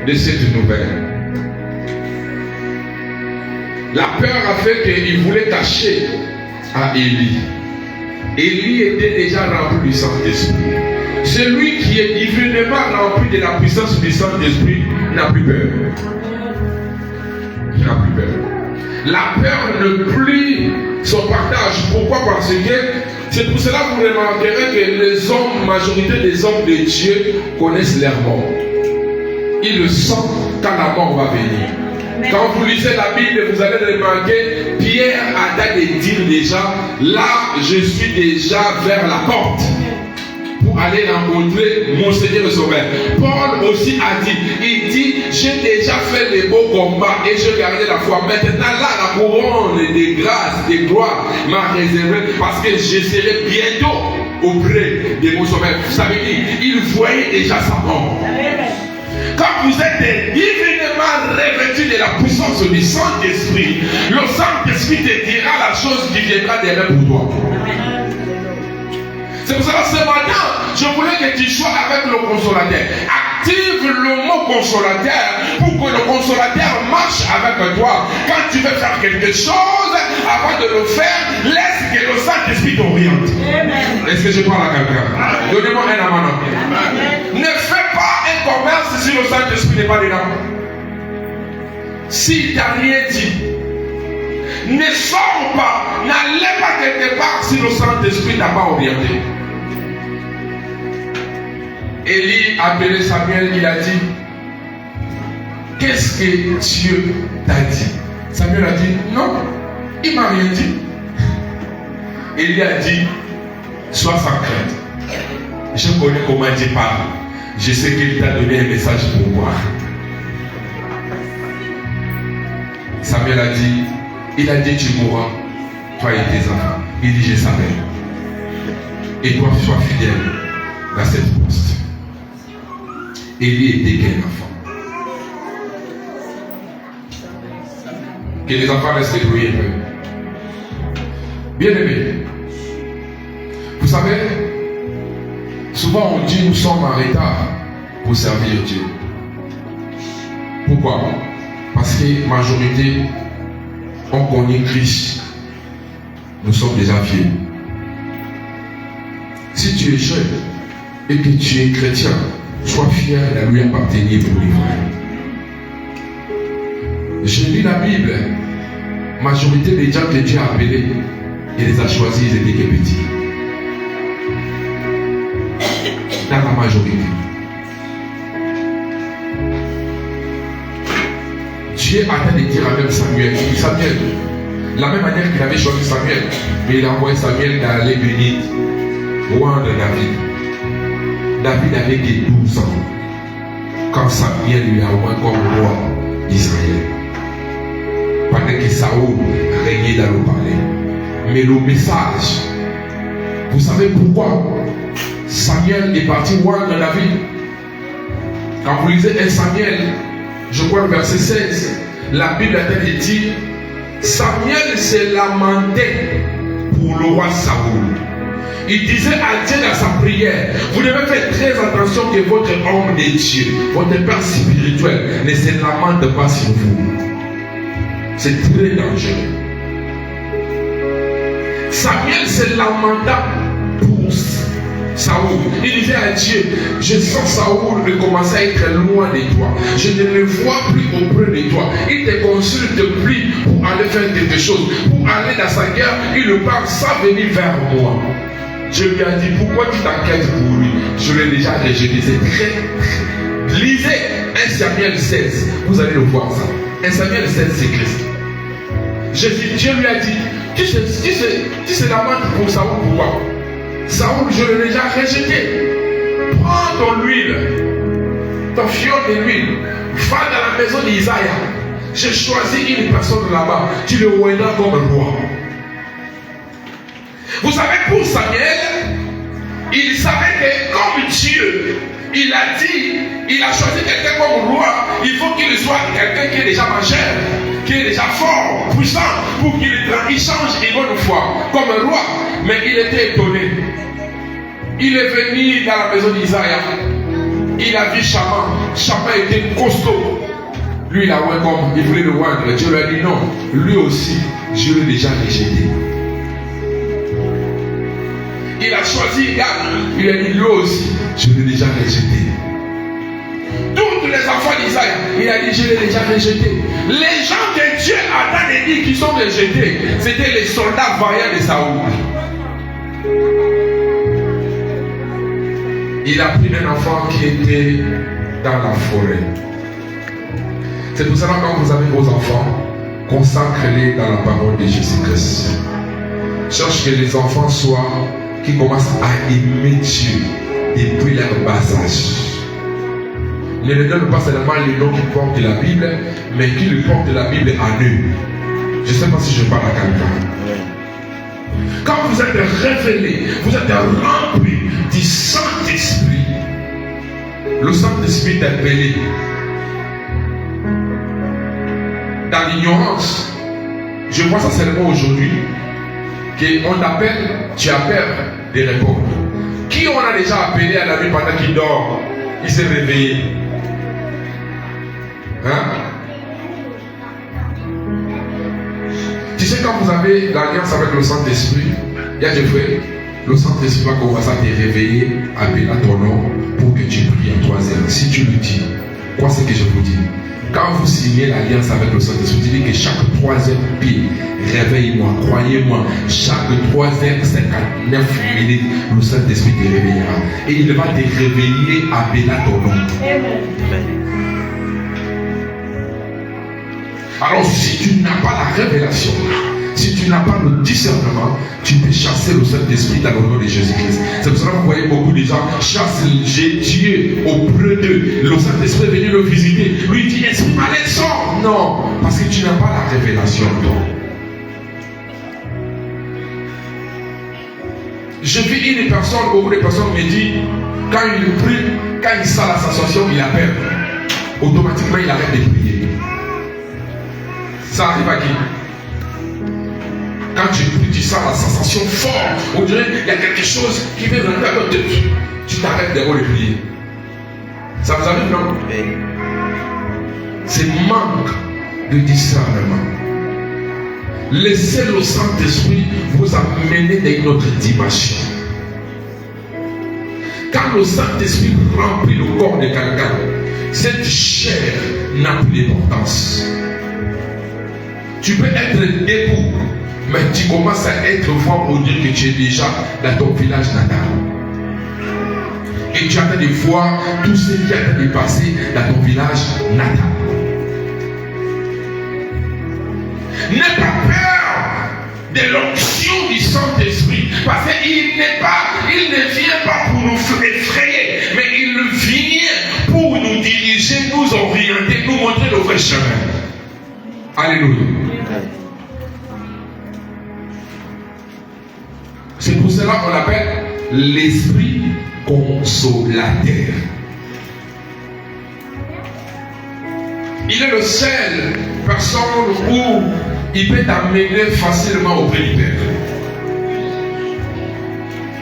de cette nouvelle. La peur a fait qu'il voulait cacher à Élie. Élie était déjà rempli du Saint-Esprit. Celui qui est divinement rempli de la puissance du Saint-Esprit n'a plus peur. N'a plus peur. La peur ne plus son partage. Pourquoi? Parce que c'est pour cela que vous remarquerez que les hommes, majorité des hommes de Dieu connaissent leur mort. Ils le sentent quand la mort va venir. Quand vous lisez la Bible, vous allez remarquer, Pierre a de dire déjà, là, je suis déjà vers la porte. pour aller rencontrer mon Seigneur et Sauveur. Paul aussi a dit, il dit, j'ai déjà fait les beaux combats et j'ai gardé la foi. Maintenant là, la couronne de grâce, de gloire m'a réservé parce que je serai bientôt auprès de mon Sauveur. Vous savez, il voyait déjà sa mort. Quand vous êtes divinement revêtu de la puissance du Saint-Esprit, le Saint-Esprit te dira la chose qui viendra derrière pour toi. C'est pour ça que ce matin, je voulais que tu sois avec le consolateur. Active le mot consolateur pour que le consolateur marche avec toi. Quand tu veux faire quelque chose, avant de le faire, laisse que le Saint-Esprit t'oriente. Est-ce que je parle à quelqu'un? Donnez-moi un amendement. Ne fais pas un commerce si le Saint-Esprit n'est pas dedans. S'il t'a rien dit, ne sors pas, n'allez pas quelque part si le Saint-Esprit n'a pas orienté. Élie a appelé Samuel, il a dit, qu'est-ce que Dieu t'a dit? Samuel a dit, non, il m'a rien dit. Élie a dit, sois sans crainte. Je connais comment Dieu parle. Je sais qu'il t'a donné un message pour moi. Samuel a dit, il a dit, tu mourras, toi et tes enfants. Il dit, je savais. Et toi, sois fidèle à cette poste. Élie était qu'un enfant. Que les enfants restent débrouillés un peu. Bien aimé, vous savez, souvent on dit nous sommes en retard pour servir Dieu. Pourquoi? Parce que la majorité, on connaît Christ. Nous sommes déjà vieux. Si tu es jeune et que tu es chrétien, sois fier de lui appartenir pour les vrais. J'ai lu la Bible. La majorité des gens que Dieu a appelés, il les a choisis, ils étaient que petits. Dans la majorité. Dieu a de dire à même Samuel, Samuel, la même manière qu'il avait choisi Samuel, mais il a envoyé Samuel d'aller bénir, roi de David. David avait que 12 ans quand Samuel lui a envoyé comme roi d'Israël. Pendant que Saoul régnait dans le palais. Mais le message, vous savez pourquoi Samuel est parti roi de David? Quand vous lisez 1 Samuel, je crois le verset 16, la Bible a dit, Samuel s'est lamenté pour le roi Saoul. Il disait à Dieu dans sa prière, vous devez faire très attention que votre homme de Dieu, votre père spirituel, ne se lamente pas sur vous. C'est très dangereux. Samuel se lamenta pour Saoul. Il disait à Dieu, je sens Saoul de commencer à être loin de toi. Je ne le vois plus auprès de toi. Il te consulte plus pour aller faire quelque chose. Pour aller dans sa guerre, il le parle sans venir vers moi. Je lui ai dit, pourquoi tu t'inquiètes pour lui? Je l'ai déjà rejeté. C'est très... Lisez 1 Samuel 16. Vous allez le voir ça. 1 Samuel 16, c'est Christ. Dieu lui a dit, tu se lamentes pour Saoul, pourquoi? Saoul, je l'ai déjà rejeté. Prends ton huile, ton fiole de l'huile, va dans la maison d'Isaïe. J'ai choisi une personne là-bas. Tu le oindras comme roi. Vous savez, pour Samuel, il savait que comme Dieu, il a dit, il a choisi quelqu'un comme roi, il faut qu'il soit quelqu'un qui est déjà majeur, qui est déjà fort, puissant, pour qu'il change une bonne fois, comme un roi. Mais il était étonné. Il est venu dans la maison d'Isaïe. Il a vu Shaman. Shaman était costaud. Lui, il a oint comme, il voulait le oindre. Dieu lui a dit non. Lui aussi, Dieu l'a déjà rejeté. Il a choisi Gad. Il a dit lui aussi, je l'ai déjà rejeté. Tous les enfants d'Isaïe, il a dit je l'ai déjà rejeté. Les gens que Dieu a dit qui sont rejetés, c'était les soldats vaillants de Saoul. Il a pris un enfant qui était dans la forêt. C'est pour ça que quand vous avez vos enfants, consacrez-les dans la parole de Jésus-Christ. Cherche que les enfants soient qui commencent à aimer Dieu depuis leur bas âge. Ne leur donne pas seulement les noms qui portent la Bible, mais qui le portent la Bible en eux. Je ne sais pas si je parle à quelqu'un. Quand vous êtes révélé, vous êtes rempli du Saint-Esprit. Le Saint-Esprit est appelé dans l'ignorance. Je vois ça seulement aujourd'hui. Qu'on t'appelle, tu as peur de répondre. Qui on a déjà appelé à la nuit pendant qu'il dort? Il s'est réveillé. Hein? Tu sais, quand vous avez l'alliance avec le Saint-Esprit, il y a des frères, le Saint-Esprit va commencer à te réveiller, appeler à ton nom pour que tu pries à 3 heures. Si tu le dis, quoi c'est que je vous dis? Quand vous signez l'alliance avec le Saint-Esprit, tu dis que chaque 3 heures pile, réveille-moi, croyez-moi, chaque 3 heures 59 minutes, le Saint-Esprit te réveillera. Et il va te réveiller, appeler à ton nom. Amen. Alors si tu n'as pas la révélation, si tu n'as pas le discernement, tu peux chasser le Saint-Esprit dans le nom de Jésus-Christ. C'est pour ça que vous voyez beaucoup de gens chassent Dieu auprès d'eux. Le Saint-Esprit est venu le visiter. Lui il dit, esprit malin, sors. Non, parce que tu n'as pas la révélation. Je vis une personne, beaucoup de personnes me disent, quand il prie, quand il sent la sensation, il a peur. Automatiquement, il arrête de prier. Ça arrive à qui? Quand tu pries, tu sens la sensation forte. On dirait qu'il y a quelque chose qui vient dans ta tête. Tu t'arrêtes d'abord de prier. Ça vous arrive, non? Oui. C'est manque de discernement. Laissez le Saint-Esprit vous amener dans une autre dimension. Quand le Saint-Esprit remplit le corps de quelqu'un, cette chair n'a plus d'importance. Tu peux être debout, mais tu commences à être fort pour dire que tu es déjà dans ton village natal. Et tu as de voir tout ce qui a été passé dans ton village natal. N'aie pas peur de l'onction du Saint-Esprit, parce qu'il ne vient pas pour nous effrayer, mais il vient pour nous diriger, nous orienter, nous montrer le vrai chemin. Alléluia. C'est pour cela qu'on l'appelle l'esprit consolateur. Il est le seul personne où il peut t'amener facilement auprès du Père.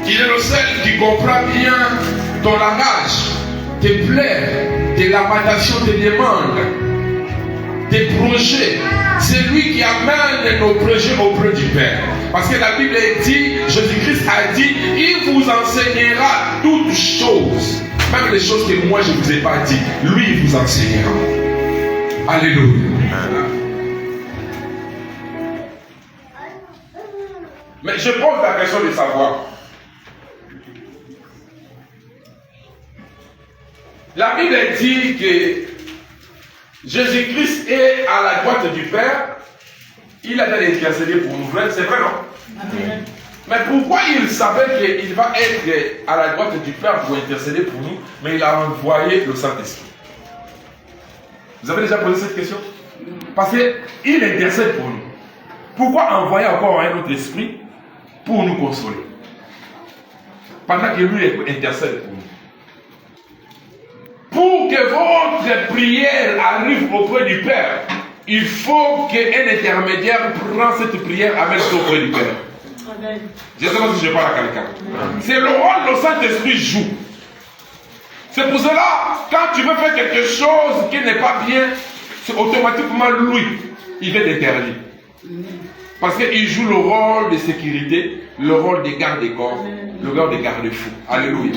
Il est le seul qui comprend bien ton langage, tes plaies, tes lamentations, tes demandes, tes projets. C'est lui qui amène nos projets auprès du Père. Parce que la Bible dit, Jésus-Christ a dit, il vous enseignera toutes choses. Même les choses que moi je ne vous ai pas dit, lui il vous enseignera. Alléluia. Mais je pose la question de savoir. La Bible dit que Jésus-Christ est à la droite du Père. Il a d'aller intercéder pour nous. C'est vrai, non? Amen. Mais pourquoi il savait qu'il va être à la droite du Père pour intercéder pour nous, mais il a envoyé le Saint-Esprit? Vous avez déjà posé cette question? Parce qu'il intercède pour nous. Pourquoi envoyer encore un autre esprit pour nous consoler? Pendant que lui intercède pour nous. Pour que votre prière arrive auprès du Père, il faut qu'un intermédiaire prenne cette prière avec auprès du Père. Amen. Je ne sais pas si je parle à quelqu'un. C'est le rôle que le Saint-Esprit joue. C'est pour cela, quand tu veux faire quelque chose qui n'est pas bien, c'est automatiquement lui, il va t'interdire. Parce qu'il joue le rôle de sécurité, le rôle des gardes-corps, le rôle des garde-fous. Alléluia.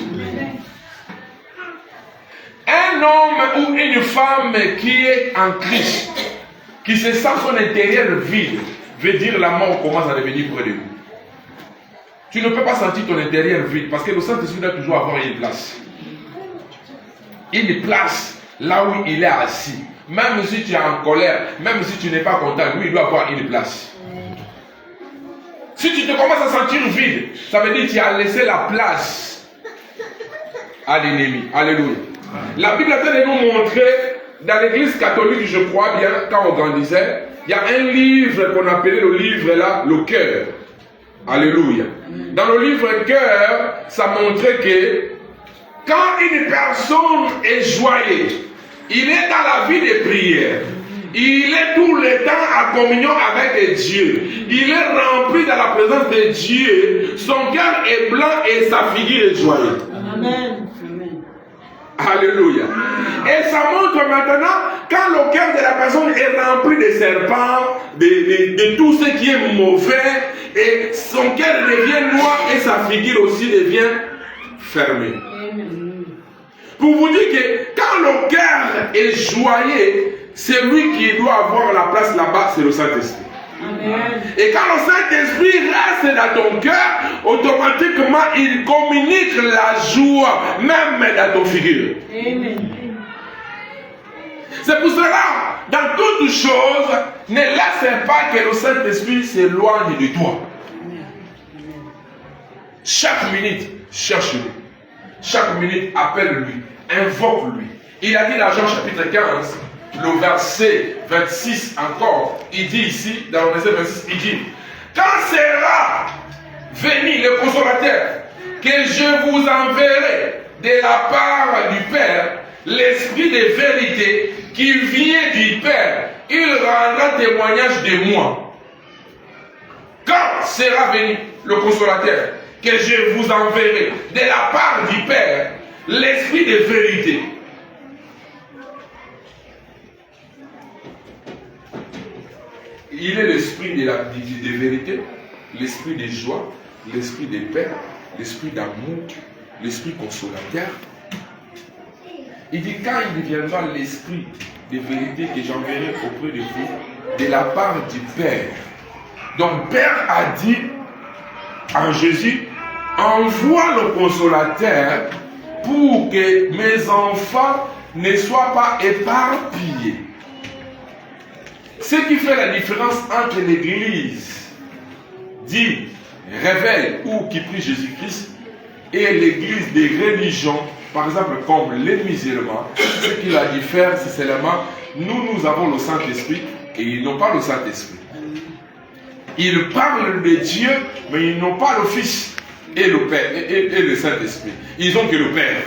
Un homme ou une femme qui est en Christ, qui se sent son intérieur vide, veut dire la mort commence à devenir près de vous. Tu ne peux pas sentir ton intérieur vide parce que le Saint-Esprit doit toujours avoir une place. Une place là où il est assis. Même si tu es en colère, même si tu n'es pas content, lui il doit avoir une place. Si tu te commences à sentir vide, ça veut dire que tu as laissé la place à l'ennemi. Alléluia. La Bible a de nous montrer, dans l'église catholique, je crois bien, quand on grandissait, il y a un livre qu'on appelait le livre là, le cœur. Alléluia. Dans le livre cœur, ça montrait que quand une personne est joyeuse, il est dans la vie de prière. Il est tout le temps en communion avec Dieu. Il est rempli dans la présence de Dieu. Son cœur est blanc et sa figure est joyeuse. Amen. Alléluia. Et ça montre maintenant, quand le cœur de la personne est rempli de serpents, de tout ce qui est mauvais, et son cœur devient noir et sa figure aussi devient fermée. Pour vous dire que quand le cœur est joyeux, c'est lui qui doit avoir la place là-bas, c'est le Saint-Esprit. Amen. Et quand le Saint-Esprit reste dans ton cœur, automatiquement il communique la joie, même dans ton figure. Amen. C'est pour cela, dans toutes choses, ne laisse pas que le Saint-Esprit s'éloigne de toi. Chaque minute, cherche-le. Chaque minute, appelle-lui, invoque-lui. Il a dit dans Jean chapitre 15, le verset 26 encore, il dit ici, dans le verset 26, il dit, quand sera venu le consolateur, que je vous enverrai de la part du Père, l'Esprit de vérité qui vient du Père, il rendra témoignage de moi. Quand sera venu le consolateur, que je vous enverrai de la part du Père, l'Esprit de vérité. Il est l'esprit de vérité, l'esprit de joie, l'esprit de paix, l'esprit d'amour, l'esprit consolateur. Il dit quand il viendra l'esprit de vérité que j'enverrai auprès de vous, de la part du Père. Donc Père a dit en Jésus, envoie le consolateur pour que mes enfants ne soient pas éparpillés. Ce qui fait la différence entre l'église dit révèle ou qui prie Jésus-Christ et l'église des religions, par exemple comme les musulmans, ce qui la diffère, c'est seulement nous avons le Saint-Esprit et ils n'ont pas le Saint-Esprit. Ils parlent de Dieu, mais ils n'ont pas le Fils et le Père et le Saint-Esprit. Ils ont que le Père.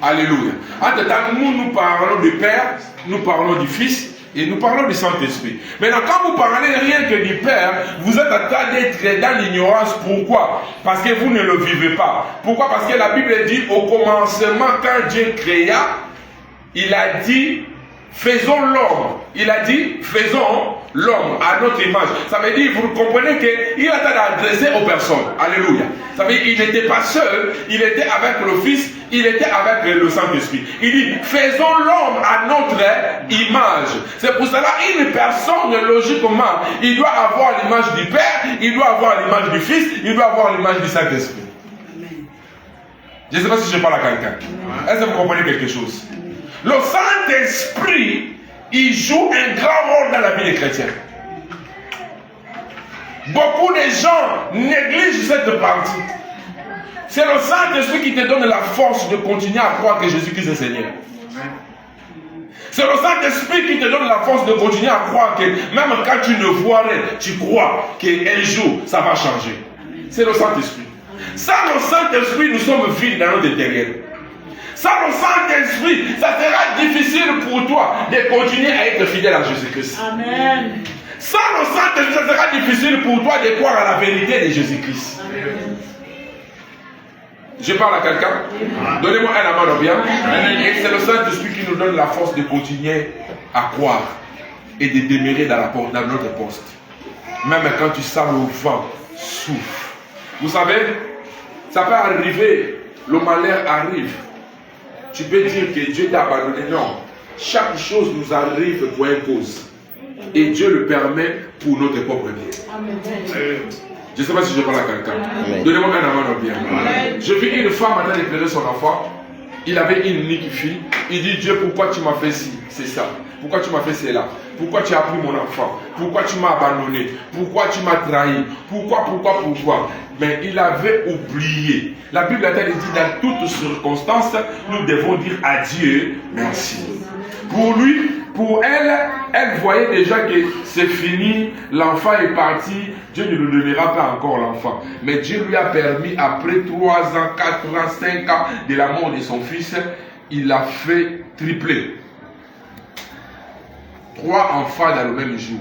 Alléluia. Entre temps, nous parlons du Père, nous parlons du Fils et nous parlons du Saint-Esprit. Maintenant, quand vous parlez rien que du Père, vous êtes en train d'être dans l'ignorance. Pourquoi? Parce que vous ne le vivez pas. Pourquoi? Parce que la Bible dit au commencement, quand Dieu créa, il a dit faisons l'homme. Il a dit faisons l'homme à notre image. Ça veut dire, vous comprenez qu'il a été adressé aux personnes. Alléluia. Ça veut dire qu'il n'était pas seul, il était avec le Fils, il était avec le Saint-Esprit. Il dit, faisons l'homme à notre image. C'est pour cela, une personne, logiquement, il doit avoir l'image du Père, il doit avoir l'image du Fils, il doit avoir l'image du Saint-Esprit. Je ne sais pas si je parle à quelqu'un. Est-ce que vous comprenez quelque chose? Le Saint-Esprit, il joue un grand rôle dans la vie des chrétiens. Beaucoup de gens négligent cette partie. C'est le Saint-Esprit qui te donne la force de continuer à croire que Jésus-Christ est Seigneur. C'est le Saint-Esprit qui te donne la force de continuer à croire que même quand tu ne vois rien, tu crois qu'un jour ça va changer. C'est le Saint-Esprit. Sans le Saint-Esprit, nous sommes vides dans notre intérieur. Sans le Saint-Esprit, ça sera difficile pour toi de continuer à être fidèle à Jésus-Christ. Amen. Sans le Saint-Esprit, ça sera difficile pour toi de croire à la vérité de Jésus-Christ. Amen. Je parle à quelqu'un. Donnez-moi un amen bien. Et c'est le Saint-Esprit qui nous donne la force de continuer à croire et de demeurer dans notre poste. Même quand tu sens le vent souffle. Vous savez, ça peut arriver, le malheur arrive. Tu peux dire que Dieu t'a abandonné. Non. Chaque chose nous arrive pour une cause. Et Dieu le permet pour notre propre bien. Amen. Je ne sais pas si je parle à quelqu'un. Donnez-moi un amen bien. J'ai vu une femme en train de pleurer son enfant. Il avait une unique fille. Il dit, Dieu, pourquoi tu m'as fait ci? C'est ça. Pourquoi tu m'as fait cela? Pourquoi tu as pris mon enfant? Pourquoi tu m'as abandonné? Pourquoi tu m'as trahi? Pourquoi? Mais il avait oublié. La Bible a dit, dans toutes circonstances, nous devons dire à Dieu merci. Pour lui, pour elle, elle voyait déjà que c'est fini, l'enfant est parti, Dieu ne lui donnera pas encore l'enfant. Mais Dieu lui a permis, après 3 ans, 4 ans, 5 ans de la mort de son fils, il a fait tripler. 3 enfants dans le même jour.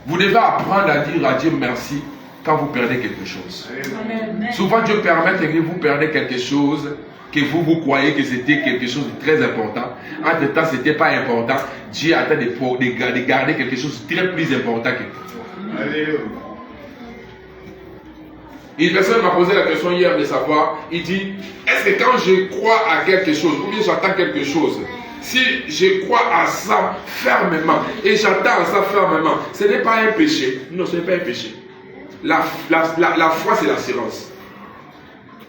Vous devez apprendre à dire à Dieu merci quand vous perdez quelque chose. Amen. Souvent Dieu permet que vous perdez quelque chose que vous croyez que c'était quelque chose de très important. Entre temps, ce n'était pas important. Dieu attend de garder quelque chose de très plus important que vous. Alléluia. Une personne m'a posé la question hier de savoir, il dit, est-ce que quand je crois à quelque chose, ou bien j'attends quelque chose, si je crois à ça fermement, et j'attends ça fermement, ce n'est pas un péché. Non, ce n'est pas un péché. La foi, c'est l'assurance.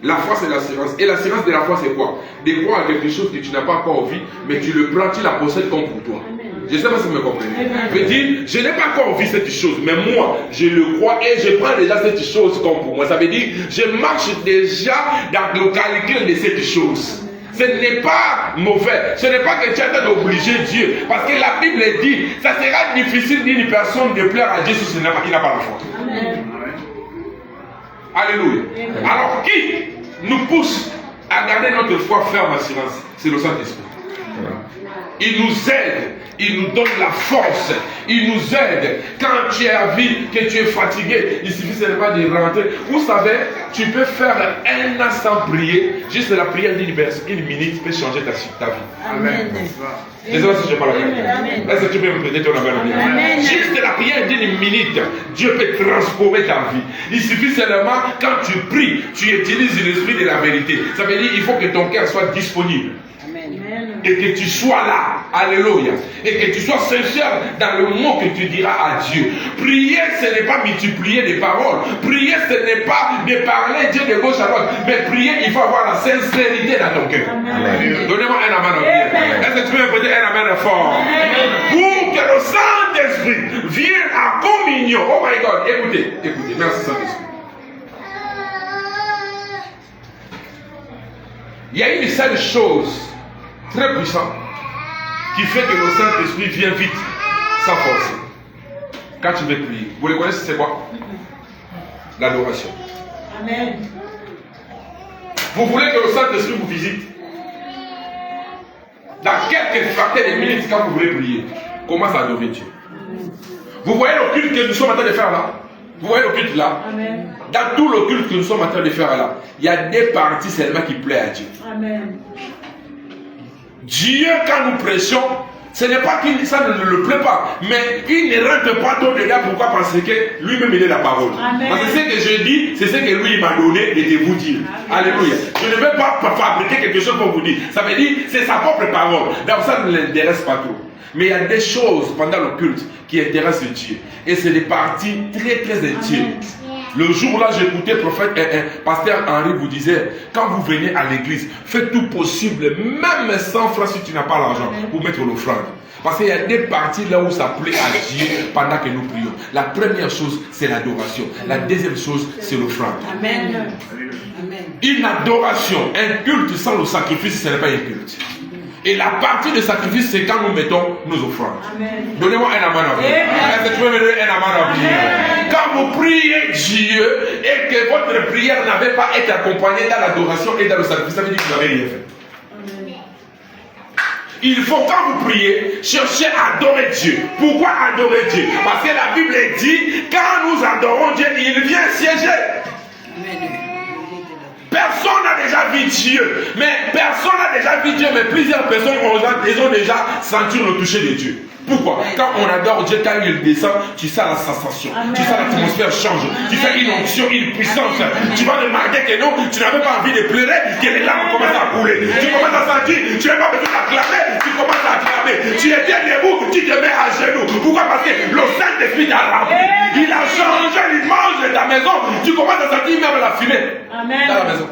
La foi, c'est l'assurance. Et l'assurance de la foi, c'est quoi? De croire à quelque chose que tu n'as pas encore vu, mais tu le prends, tu la possèdes comme pour toi. Je ne sais pas si vous me comprenez. Je veux dire, je n'ai pas encore vu cette chose, mais moi, je le crois et je prends déjà cette chose comme pour moi. Ça veut dire, je marche déjà dans le calcul de cette chose. Ce n'est pas mauvais. Ce n'est pas que tu as d'obliger Dieu. Parce que la Bible dit, ça sera difficile d'une personne de plaire à Dieu si il n'a pas la foi. Amen. Alléluia. Amen. Alors, qui nous pousse à garder notre foi ferme assurance? C'est le Saint-Esprit. Il nous aide, il nous donne la force, il nous aide. Quand tu as vu que tu es fatigué, il suffit seulement de rentrer. Vous savez, tu peux faire 1 an sans prier, juste la prière d'une minute peut changer ta vie. Amen. Désolé si je parle avec. Est-ce que tu peux me prêter ton amen? Juste la prière d'une minute, Dieu peut transformer ta vie. Il suffit seulement, quand tu pries, tu utilises l'esprit de la vérité. Ça veut dire qu'il faut que ton cœur soit disponible. Et que tu sois là, alléluia, et que tu sois sincère dans le mot que tu diras à Dieu. Prier, ce n'est pas multiplier des paroles. Prier, ce n'est pas de parler Dieu de gauche à droite. Mais prier, il faut avoir la sincérité dans ton cœur. Donnez-moi un amen. Est-ce que tu peux me prêter un amen fort? Pour que le Saint-Esprit vienne en communion. Oh my God, écoutez, merci Saint-Esprit. Il y a une seule chose très puissant qui fait que le Saint-Esprit vient vite sans forcer. Quand tu veux prier, vous le connaissez, c'est quoi? L'adoration. Amen. Vous voulez que le Saint-Esprit vous visite? Dans quelques fracteurs de minutes, quand vous voulez prier, commence à adorer Dieu. Vous voyez le culte que nous sommes en train de faire là? Vous voyez le culte là? Amen. Dans tout le culte que nous sommes en train de faire là, il y a des parties seulement qui plaisent à Dieu. Amen. Dieu, quand nous prêchons, ce n'est pas que ça ne le plaît pas, mais il ne rentre pas trop dedans. Pourquoi? Parce que lui-même il est la parole. Amen. Parce que ce que je dis, c'est ce que lui m'a donné de vous dire. Amen. Alléluia. Je ne vais pas fabriquer quelque chose pour vous dire. Ça veut dire, c'est sa propre parole. Donc ça ne l'intéresse pas trop. Mais il y a des choses pendant le culte qui intéressent Dieu. Et c'est des parties très très intimes. Le jour là, j'écoutais pasteur Henri vous disait, quand vous venez à l'église, faites tout possible, même 100 francs si tu n'as pas l'argent, pour mettre l'offrande. Parce qu'il y a des parties là où ça plaît à Dieu pendant que nous prions. La première chose, c'est l'adoration. La deuxième chose, c'est l'offrande. Amen. Une adoration, un culte sans le sacrifice, ce n'est pas un culte. Et la partie de sacrifice, c'est quand nous mettons nos offrandes. Donnez-moi un amen à vous. Est-ce que tu peux me donner un amen à vous? Quand vous priez Dieu et que votre prière n'avait pas été accompagnée dans l'adoration et dans le sacrifice, ça veut dire que vous n'avez rien fait. Il faut, quand vous priez, chercher à adorer Dieu. Pourquoi adorer Dieu? Parce que la Bible dit, quand nous adorons Dieu, il vient siéger. Personne n'a déjà vu Dieu, mais plusieurs personnes ont déjà senti le toucher de Dieu. Pourquoi? Quand on adore Dieu, quand il descend, tu sens la sensation, tu sens l'atmosphère change, tu sens une onction, une puissance. Tu vas remarquer que non, tu n'avais pas envie de pleurer, que les larmes commencent à couler. Tu commences à sentir, tu n'as pas besoin d'acclamer, tu commences à acclamer. Tu étais debout, tu te mets à genoux. Pourquoi? Parce que le Saint-Esprit t'a rempli. Il a changé l'image de ta maison. Tu commences à sentir même la fumée. Amen. Dans la maison.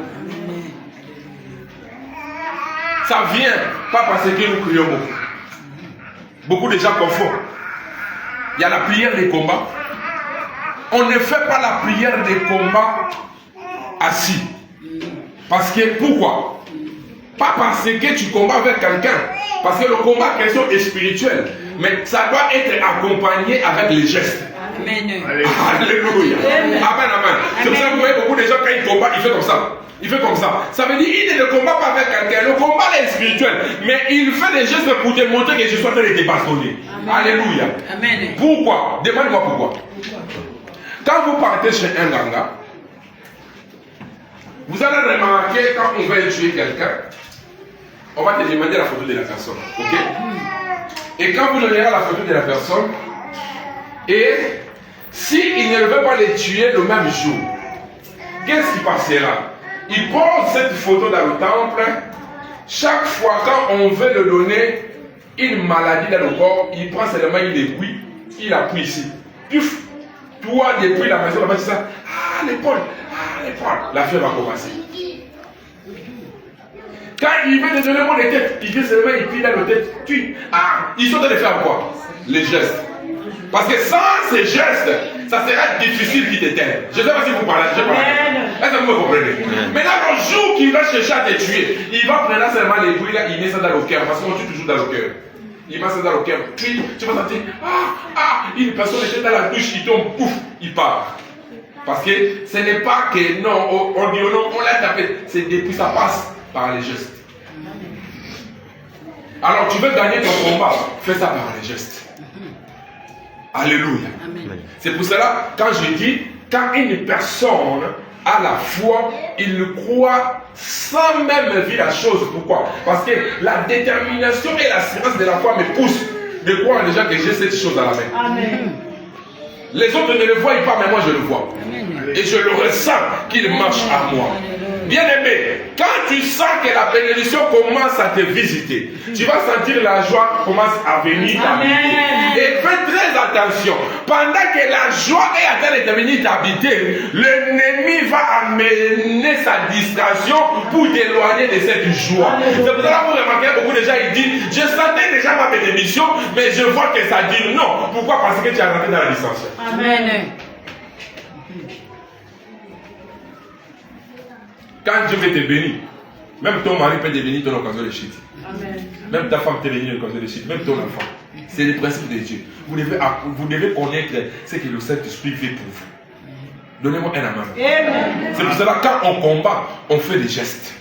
Ça vient pas parce que nous crions beaucoup. Beaucoup de gens confondent. Il y a la prière des combats. On ne fait pas la prière des combats assis. Parce que, pourquoi? Pas parce que tu combats avec quelqu'un. Parce que le combat, question est spirituelle. Mais ça doit être accompagné avec les gestes. Amen. Alléluia. Amen, amen. C'est pour ça que vous voyez beaucoup de gens, quand ils combattent, ils font comme ça. Il fait comme ça. Ça veut dire qu'il ne combat pas avec quelqu'un. Le combat est spirituel. Mais il fait des gestes pour te montrer que je suis en train de te bastonner. Alléluia. Amen. Pourquoi? Demande-moi pourquoi. Quand vous partez chez un ganga, vous allez remarquer quand on va tuer quelqu'un, on va te demander la photo de la personne. Ok? Et quand vous donnerez la photo de la personne, et s'il ne veut pas les tuer le même jour, qu'est-ce qui passera? Il pose cette photo dans le temple. Chaque fois quand on veut le donner une maladie dans le corps, il prend seulement il appuie ici. Puf! Toi, depuis la maison, on va dire ça. Ah, l'épaule! Ah, l'épaule! La fièvre va commencer. Quand il veut te donner mon tête, il vient seulement, il plie dans le tête. Ils sont en train de faire quoi? Les gestes. Parce que sans ces gestes, ça sera difficile qu'il t'éteigne. Je ne sais pas si vous parlez. Est-ce que vous me comprenez? Maintenant, le jour qu'il va chercher à te tuer, il va prendre seulement les bruits, là, il met ça dans le cœur. Parce qu'on tue toujours dans le cœur. Il met ça dans le cœur. Puis, tu vas sentir, une personne était dans la douche, il tombe, pouf, il part. Parce que ce n'est pas que non, on dit non, on l'a tapé. C'est depuis ça passe par les gestes. Alors, tu veux gagner ton combat, fais ça par les gestes. Alléluia. Amen. C'est pour cela, quand je dis, quand une personne a la foi, il croit sans même vivre la chose. Pourquoi? Parce que la détermination et l'assurance de la foi me poussent de croire déjà que j'ai cette chose à la main. Amen. Les autres ne le voient pas, mais moi je le vois. Amen. Et je le ressens qu'il marche à moi. Bien aimé, quand tu sens que la bénédiction commence à te visiter, tu vas sentir la joie commence à venir t'habiter. Et fais très attention, pendant que la joie est en train de venir t'habiter, l'ennemi va amener sa distraction pour t'éloigner de cette joie. C'est pour ça que vous remarquez beaucoup de gens, ils disent, je sentais déjà ma bénédiction, mais je vois que ça dit non. Pourquoi? Parce que tu es rentré dans la distraction. Amen. Quand Dieu veut te bénir, même ton mari peut devenir ton occasion de chute. Même ta femme peut devenir une occasion de chute. Même ton enfant. C'est le principe de Dieu. Vous devez connaître ce que le Saint-Esprit fait pour vous. Donnez-moi un amen. C'est pour cela quand on combat, on fait des gestes.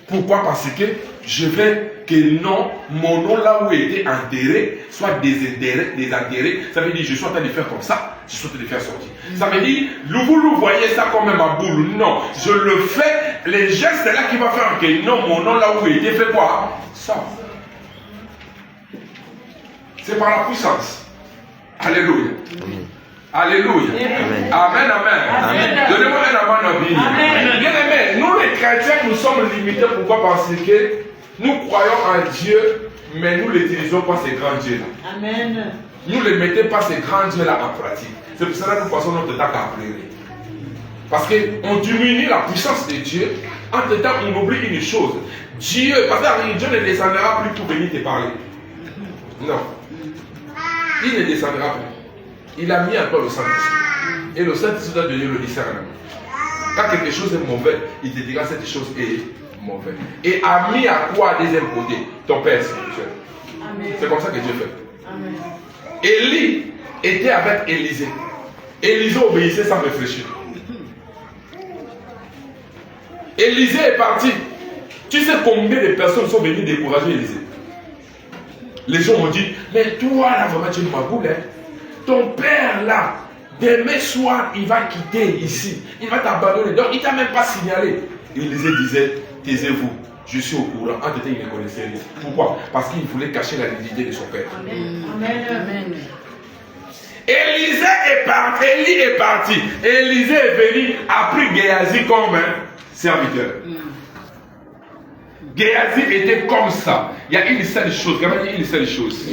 Pourquoi? Parce que je veux que non, mon nom là où il était enterré soit désenterré. Ça veut dire je suis en train de faire comme ça, je suis en train de faire sortir. Ça veut dire, vous voyez ça comme ma boule. Non, je le fais, les gestes là qui vont faire que non, mon nom là où il était fait quoi? Ça. C'est par la puissance. Alléluia. Amen. Alléluia. Amen, amen. Donnez-moi un amen. Bien aimé, nous les chrétiens, nous sommes limités. Pourquoi? Parce que nous croyons en Dieu, mais nous n'utilisons pas ces grands dieux-là. Amen. Nous ne mettons pas ces grands dieux-là en pratique. C'est pour cela que nous passons notre temps à pleurer. Parce qu'on diminue la puissance de Dieu. Entre temps, on oublie une chose. Dieu, parce que Dieu ne descendra plus pour venir te parler. Non. Il ne descendra plus. Il a mis encore le Saint-Esprit. Et le Saint-Esprit doit donner le discernement. Quand quelque chose est mauvais, il te dira cette chose est mauvaise. Et a mis à quoi deuxième côté? Ton Père spirituel. C'est comme ça que Dieu fait. Amen. Élie était avec Élisée. Élisée obéissait sans réfléchir. Élisée est parti. Tu sais combien de personnes sont venues décourager Élisée? Les gens m'ont dit, mais toi là vraiment tu es ma boule. Hein? Ton père là, demain soir, il va quitter ici. Il va t'abandonner. Donc il ne t'a même pas signalé. Élisée disait, taisez-vous. Je suis au courant. En détail, il ne connaissait rien. Pourquoi? Parce qu'il voulait cacher la dignité de son père. Amen. Amen. Élisée est parti. Élie est parti. Élisée est venu, a pris Géhazi comme serviteur. Géhazi était comme ça. Il y a une seule chose. Comment dire une seule chose?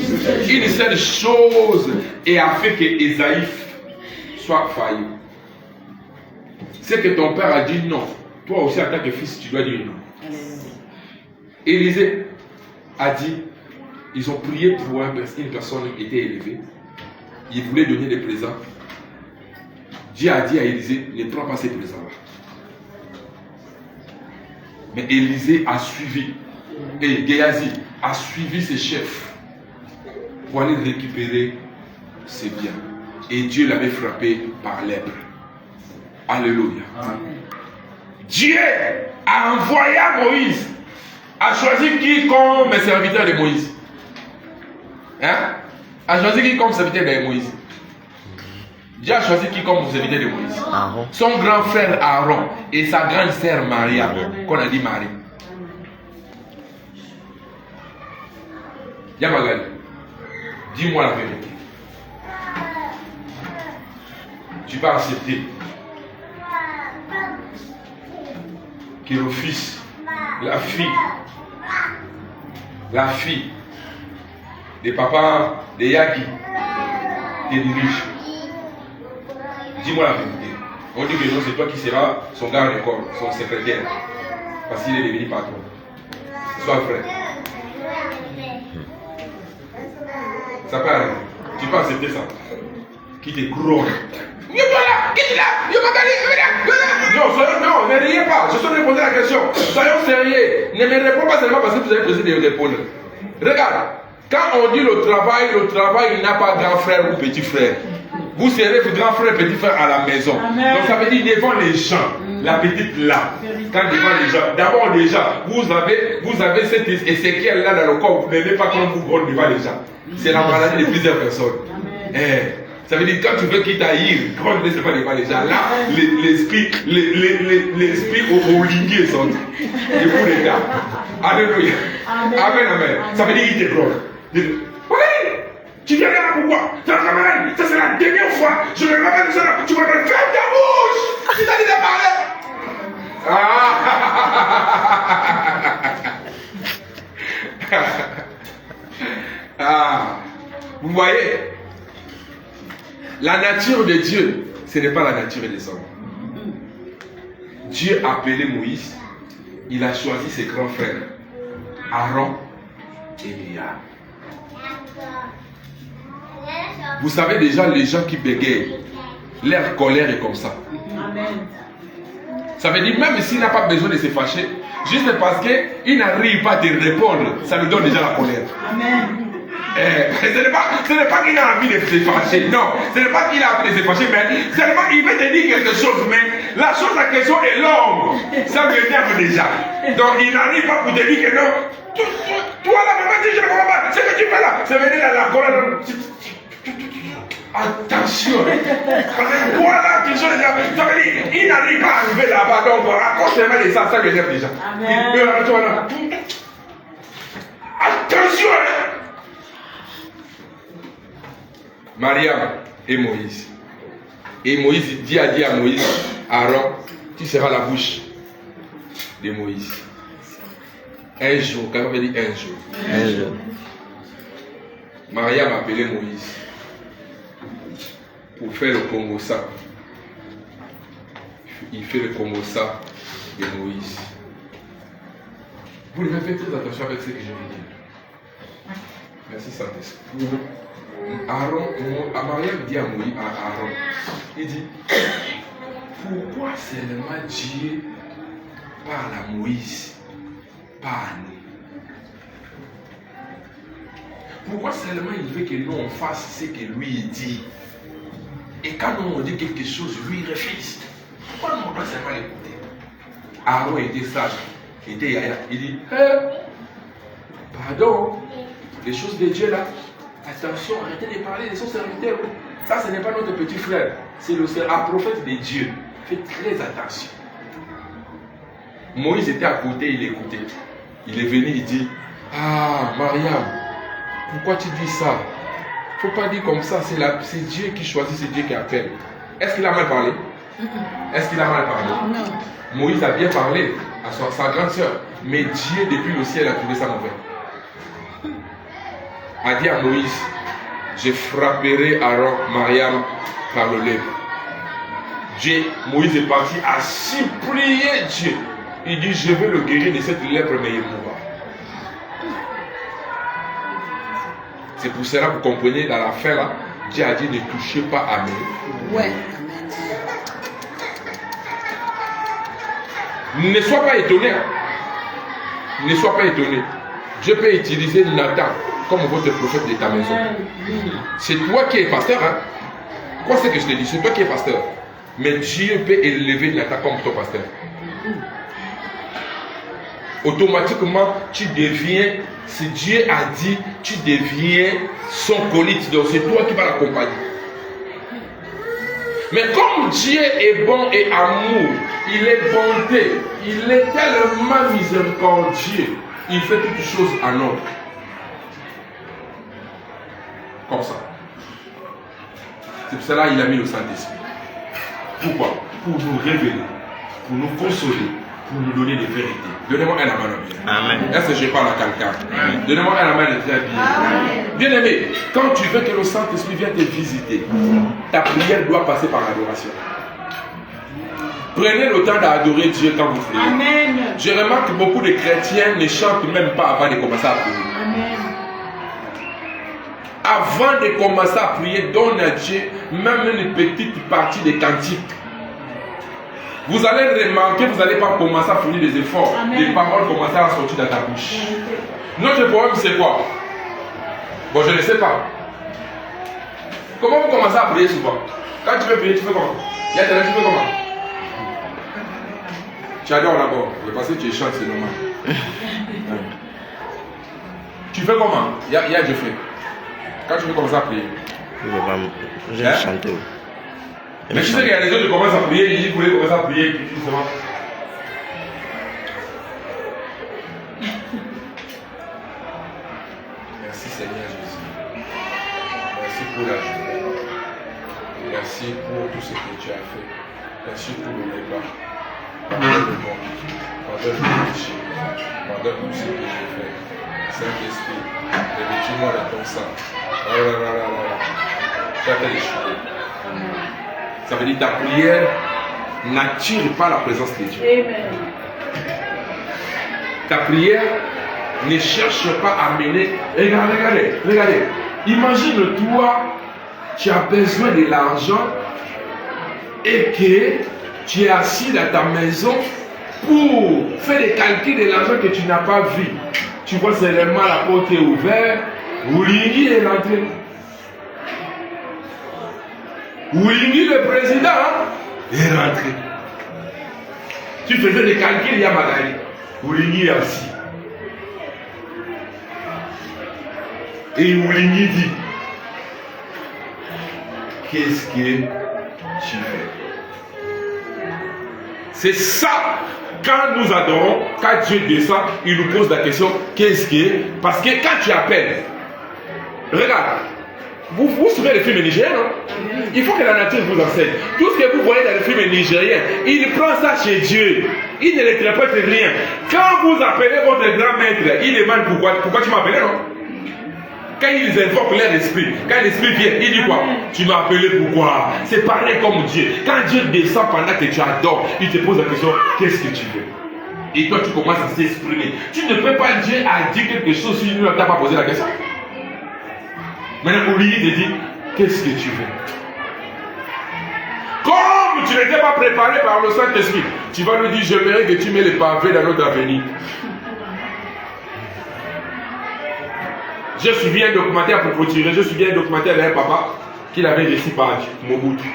Une seule chose et a fait que Ésaïe soit failli. C'est que ton père a dit non. toi aussi en tant que fils, tu dois dire non. Élisée a dit, ils ont prié pour une personne qui était élevée. Ils voulaient donner des présents. Dieu a dit à Élisée, ne prends pas ces présents-là. Mais Élisée a suivi, et Géhazi a suivi ses chefs pour aller récupérer ses biens. Et Dieu l'avait frappé par lèpre. Alléluia. Dieu a envoyé à Moïse, a choisi qui comme serviteur de Moïse? Hein? A choisi qui comme serviteur de Moïse? Dieu a choisi qui comme serviteur de Moïse? Aaron. Son grand frère Aaron et sa grande sœur Maria, qu'on a dit Marie. Yamagali, dis-moi la vérité. Tu vas accepter que le fils, la fille des papas de Yaki te dirige. Dis-moi la vérité. On dit que non, c'est toi qui seras son garde de corps, son secrétaire. Parce qu'il est devenu patron. Sois frère. Ça peut arriver. Tu peux accepter ça. Qui te gronde. Non, ne riez pas. Je suis en train de poser la question. Soyons sérieux. Ne me réponds pas seulement parce que vous avez besoin de répondre. Regarde. Quand on dit le travail, il n'a pas grand frère ou petit frère. Vous serez grand frère et petit frère à la maison. Amen. Donc ça veut dire devant les gens, la petite là. Quand devant les gens, d'abord déjà, vous avez cette Ézéchiel là dans le corps, vous n'aimez pas quand vous gronde devant les gens. C'est la maladie de plusieurs personnes. Ça veut dire quand tu veux qu'il t'aille, gronde ne pas devant les gens. Là, l'esprit au ligné sont. Et vous les gars. Alléluia. Amen. Ça veut dire qu'il te gronde. Oui! Tu viens là pourquoi? Ça c'est la dernière fois. Je me rappelle ça. Tu me rappelles, ferme ta bouche. Tu t'as dit de parler. Vous voyez, la nature de Dieu, ce n'est pas la nature des hommes. Dieu a appelé Moïse. Il a choisi ses grands frères, Aaron et Miriam. Vous savez déjà, les gens qui bégayent, leur colère est comme ça. Amen. Ça veut dire, même s'il n'a pas besoin de se fâcher, juste parce qu'il n'arrive pas à te répondre, ça lui donne déjà la colère. Amen. Ce n'est pas qu'il a envie de se fâcher, non. Ce n'est pas qu'il a envie de se fâcher, mais seulement il veut te dire quelque chose, mais la chose en question est longue. Ça lui énerve déjà. Donc il n'arrive pas pour te dire que non. Toi là, maman, je ne comprends pas. Ce que tu fais là, c'est venir à la colère. Attention. Parce que voilà, tu sais déjà. Ça veut dire, il n'arrive pas à arriver là-bas. Donc, à cause de ça, ça lui énerve déjà. Amen. Attention. Mariam et Moïse. Et Moïse a dit à Moïse, Aaron, tu seras la bouche de Moïse. Un jour, quand on veut dire un jour. Un jour. Mariam a appelé Moïse pour faire le Congossa. Il fait le Congossa de Moïse. Vous devez faire très attention avec ce que je vais dire. Merci Saint-Esprit. Mariam dit à Moïse, à Aaron, il dit, pourquoi seulement Dieu parle à Moïse, pas à nous? Pourquoi seulement il veut que nous on fasse ce que lui dit? Et quand nous on dit quelque chose, lui il refuse. Pourquoi nous on doit seulement l'écouter? Aaron était sage, il était yaya, il dit, pardon, les choses de Dieu là, attention, arrêtez de parler de son serviteur. Ça, ce n'est pas notre petit frère. C'est un prophète de Dieu. Faites très attention. Moïse était à côté, il écoutait. Il est venu, il dit, ah, Mariam, pourquoi tu dis ça? Il ne faut pas dire comme ça. C'est Dieu qui choisit, c'est Dieu qui appelle. Est-ce qu'il a mal parlé? Est-ce qu'il a mal parlé? Non. Moïse a bien parlé à sa grande sœur. Mais Dieu, depuis le ciel, a trouvé ça mauvais. A dit à Moïse, je frapperai Aaron, Mariam par le lèvre. Moïse est parti à supplier Dieu. Il dit, je veux le guérir de cette lèpre, mais il mourra. C'est pour cela que vous comprenez, dans la fin là, Dieu a dit, ne touchez pas à mes. Ouais. Ne sois pas étonné. Ne sois pas étonné. Dieu peut utiliser Nathan comme votre prophète de ta maison. C'est toi qui es pasteur. Hein? Quoi c'est que je te dis? C'est toi qui es pasteur. Mais Dieu peut élever Nathan comme ton pasteur. Automatiquement, tu deviens, si Dieu a dit, tu deviens son colite. Donc c'est toi qui vas l'accompagner. Mais comme Dieu est bon et amour, il est bonté, il est tellement miséricordieux, il fait toutes choses en ordre. Comme ça. C'est pour cela qu'il a mis le Saint-Esprit. Pourquoi? Pour nous révéler, pour nous consoler, pour nous donner des vérités. Donnez-moi un amen. Amen. Est-ce que je parle à quelqu'un? Donnez-moi un amen très bien. Bien aimé, quand tu veux que le Saint-Esprit vienne te visiter, ta prière doit passer par l'adoration. Prenez le temps d'adorer Dieu quand vous priez. Amen. Je remarque que beaucoup de chrétiens ne chantent même pas avant de commencer à prier. Amen. Avant de commencer à prier, donne à Dieu même une petite partie des cantiques. Vous allez remarquer, vous n'allez pas commencer à fournir des efforts. Amen. Les paroles commencent à sortir dans ta bouche. Notre problème, c'est quoi? Bon, je ne sais pas. Comment vous commencez à prier souvent? Quand tu veux prier, tu fais comment? Il y a des gens qui font comment? Tu adores d'abord. Parce que tu chantes, c'est normal. Tu fais comment? Il y a Dieu fait. Quand tu veux commencer à prier. Je vais chanter. Mais tu sais qu'il y a des gens qui commencent à prier, ils voulaient commencer à prier, ils disent seulement. Merci Seigneur Jésus. Merci pour la journée. Merci pour tout ce que tu as fait. Merci pour le débat. Pardonne le monde. Pardonne le péché. Pardonne tout ce que j'ai fait. Saint-Esprit, revêtis-moi de ton sang. Tu as fait les choses. Ça veut dire que ta prière n'attire pas la présence de Dieu. Amen. Ta prière ne cherche pas à mener. Regardez. Imagine-toi, tu as besoin de l'argent et que tu es assis dans ta maison pour faire des calculs de l'argent que tu n'as pas vu. Tu vois seulement la porte est ouverte, Oulingi est rentré. Oulingi, le président, est rentré. Tu faisais des calculs, il y a Magali. Oulingi est assis. Et Oulingi dit, qu'est-ce que tu fais? C'est ça. Quand nous adorons, quand Dieu descend, il nous pose la question, qu'est-ce que... Parce que quand tu appelles, regarde, vous suivez les films nigériens, non? Il faut que la nature vous enseigne. Tout ce que vous voyez dans les films nigériens, il prend ça chez Dieu. Il ne l'interprète rien. Quand vous appelez votre grand maître, il demande pourquoi tu m'appelles, non? Quand ils invoquent leur esprit, quand l'esprit vient, il dit quoi? Tu m'as appelé pourquoi? C'est pareil comme Dieu. Quand Dieu descend pendant que tu adores, il te pose la question, qu'est-ce que tu veux? Et toi tu commences à s'exprimer. Tu ne peux pas dire à dire quelque chose si tu ne t'as pas posé la question. Maintenant, Ouli te dit, qu'est-ce que tu veux? Comme tu n'étais pas préparé par le Saint-Esprit, tu vas lui dire, j'aimerais que tu mets les pavés dans notre avenir. Je suis vu un documentaire pour clôturer, je suis vu un documentaire d'un papa qu'il avait réussi par Mobutu.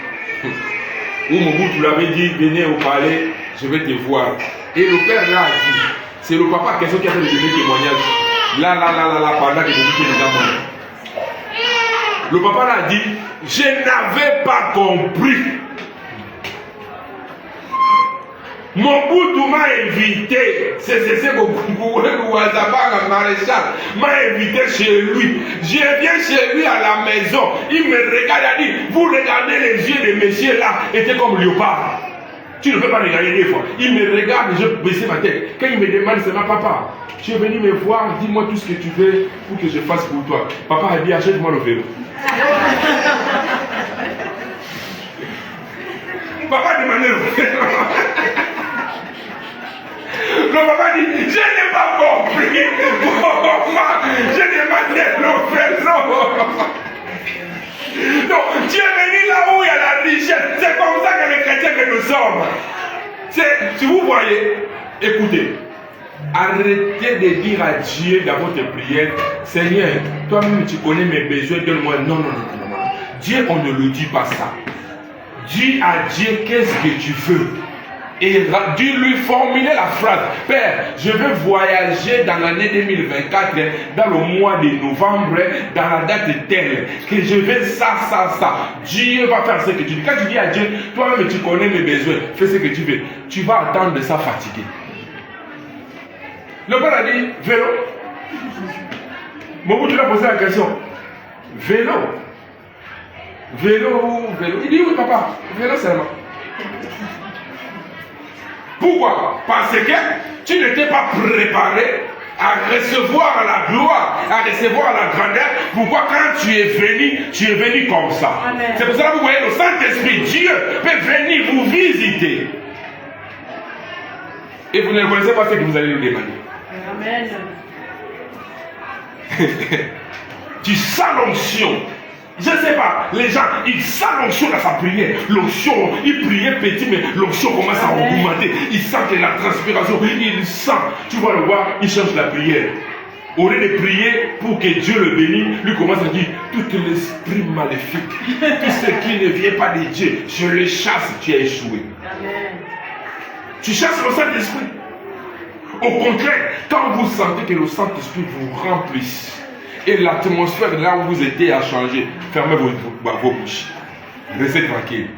Où Mobutu l'avait dit, venez au palais, je vais te voir. Et le père là a dit, c'est le papa question qui a fait le dernier témoignage. Là, pendant que Mobutu est déjà mort. Le papa là a dit, je n'avais pas compris. Mobutu m'a invité, c'est Ouazaba, maréchal, m'a invité chez lui. Je viens chez lui à la maison. Il me regarde, il dit, vous regardez les yeux de monsieur là, étaient comme léopard. Tu ne peux pas regarder des fois. Il me regarde, je baisse ma tête. Quand il me demande, c'est ma papa. Tu es venu me voir, dis-moi tout ce que tu veux pour que je fasse pour toi. Papa a dit, achète-moi le vélo. papa demandait l'offrande. Le papa dit, je n'ai pas compris. Je demandais l'offrande. Donc, Dieu est venu là où il y a la richesse. C'est comme ça que les chrétiens que nous sommes. Si vous voyez, écoutez, arrêtez de dire à Dieu dans votre prière, Seigneur, toi-même tu connais mes besoins, donne-moi. Non. Dieu, on ne le dit pas ça. Dis à Dieu qu'est-ce que tu veux. Et dis-lui, formuler la phrase. Père, je veux voyager dans l'année 2024, dans le mois de novembre, dans la date telle, que je veux ça. Dieu va faire ce que tu dis. Quand tu dis à Dieu, toi-même tu connais mes besoins, fais ce que tu veux. Tu vas attendre ça fatigué. Le père a dit, vélo. Mobutu lui a posé la question. Vélo. Il dit, oui papa, vélo seulement. Pourquoi? Parce que tu n'étais pas préparé à recevoir la gloire, à recevoir la grandeur. Pourquoi quand tu es venu comme ça? C'est pour ça que vous voyez le Saint-Esprit, Dieu peut venir vous visiter. Et vous ne connaissez pas ce que vous allez lui demander. Amen. Tu sens l'onction. Je ne sais pas, les gens, ils sentent l'onction dans sa prière. L'onction, ils priaient petit, mais l'onction commence à augmenter. Ils sentent que la transpiration, ils sentent. Tu vas le voir, ils changent la prière. Au lieu de prier pour que Dieu le bénisse, lui commence à dire, tout l'esprit maléfique, tout ce qui ne vient pas de Dieu, je le chasse, tu as échoué. Amen. Tu chasses le Saint-Esprit. Au contraire, quand vous sentez que le Saint-Esprit vous remplisse, et l'atmosphère là où vous étiez a changé, fermez vos bouches. Restez tranquille.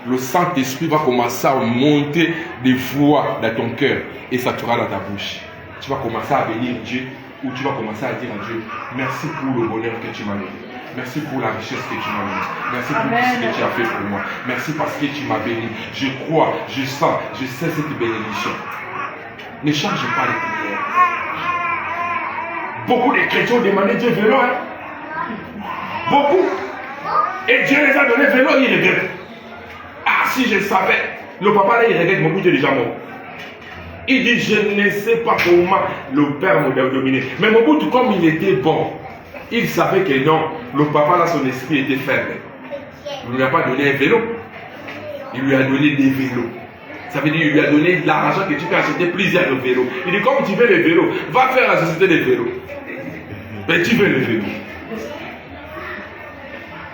Le Saint-Esprit va commencer à monter des voix dans ton cœur et ça sera dans ta bouche. Tu vas commencer à bénir Dieu ou tu vas commencer à dire à Dieu, merci pour le bonheur que tu m'as donné. Merci pour la richesse que tu m'as donnée. Merci pour tout ce que tu as fait pour moi. Merci parce que tu m'as béni. Je crois, je sens, je sais cette bénédiction. Ne change pas les prières. Beaucoup de chrétiens ont demandé Dieu vélo. Hein? Beaucoup. Et Dieu les a donné vélo, ils regrettent. Ah, si je savais. Le papa là, il regrette, mon bout est déjà mort. Il dit, je ne sais pas comment le père m'a dominé. Mais mon bout, comme il était bon, il savait que non, le papa là, son esprit était faible. Il ne lui a pas donné un vélo. Il lui a donné des vélos. Ça veut dire qu'il lui a donné de l'argent que tu peux acheter plusieurs vélos. Il dit, comme tu veux les vélos, va faire la société des vélos. Mais tu veux les vélos.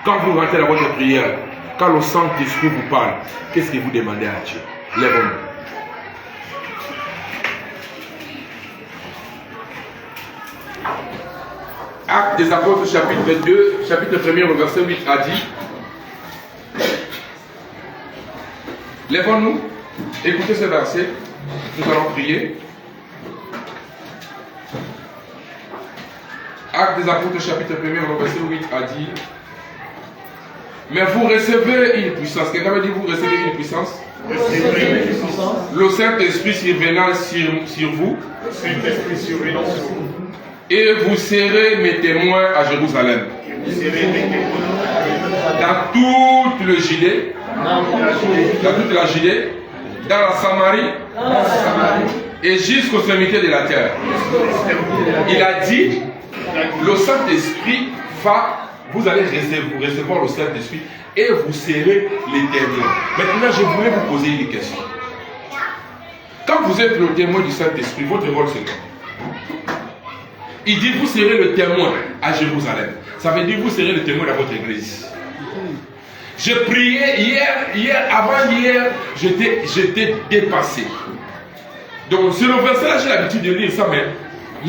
Quand vous rentrez dans votre prière, quand le Saint-Esprit vous parle, qu'est-ce que vous demandez à Dieu? Lève-nous. Actes des Apôtres, chapitre 2, chapitre 1er, le verset 8 a dit, lèvons-nous, écoutez ce verset, nous allons prier. Actes des Apôtres, chapitre 1er, le verset 8 a dit, mais vous recevez une puissance. Quelqu'un veut dire vous recevez une puissance? Le Saint-Esprit survenant sur vous. Et vous serez mes témoins à Jérusalem. Dans toute le Judée. Dans toute la Judée. Dans la Samarie. Et jusqu'au sommet de la terre. Il a dit, le Saint-Esprit va. Vous allez recevoir le Saint-Esprit et vous serez les témoins. Maintenant, je voulais vous poser une question. Quand vous êtes le témoin du Saint-Esprit, votre rôle c'est quoi? Il dit, vous serez le témoin à Jérusalem. Ça veut dire, vous serez le témoin dans votre église. Je priais avant-hier, j'étais dépassé. Donc, sur le verset là, j'ai l'habitude de lire ça, mais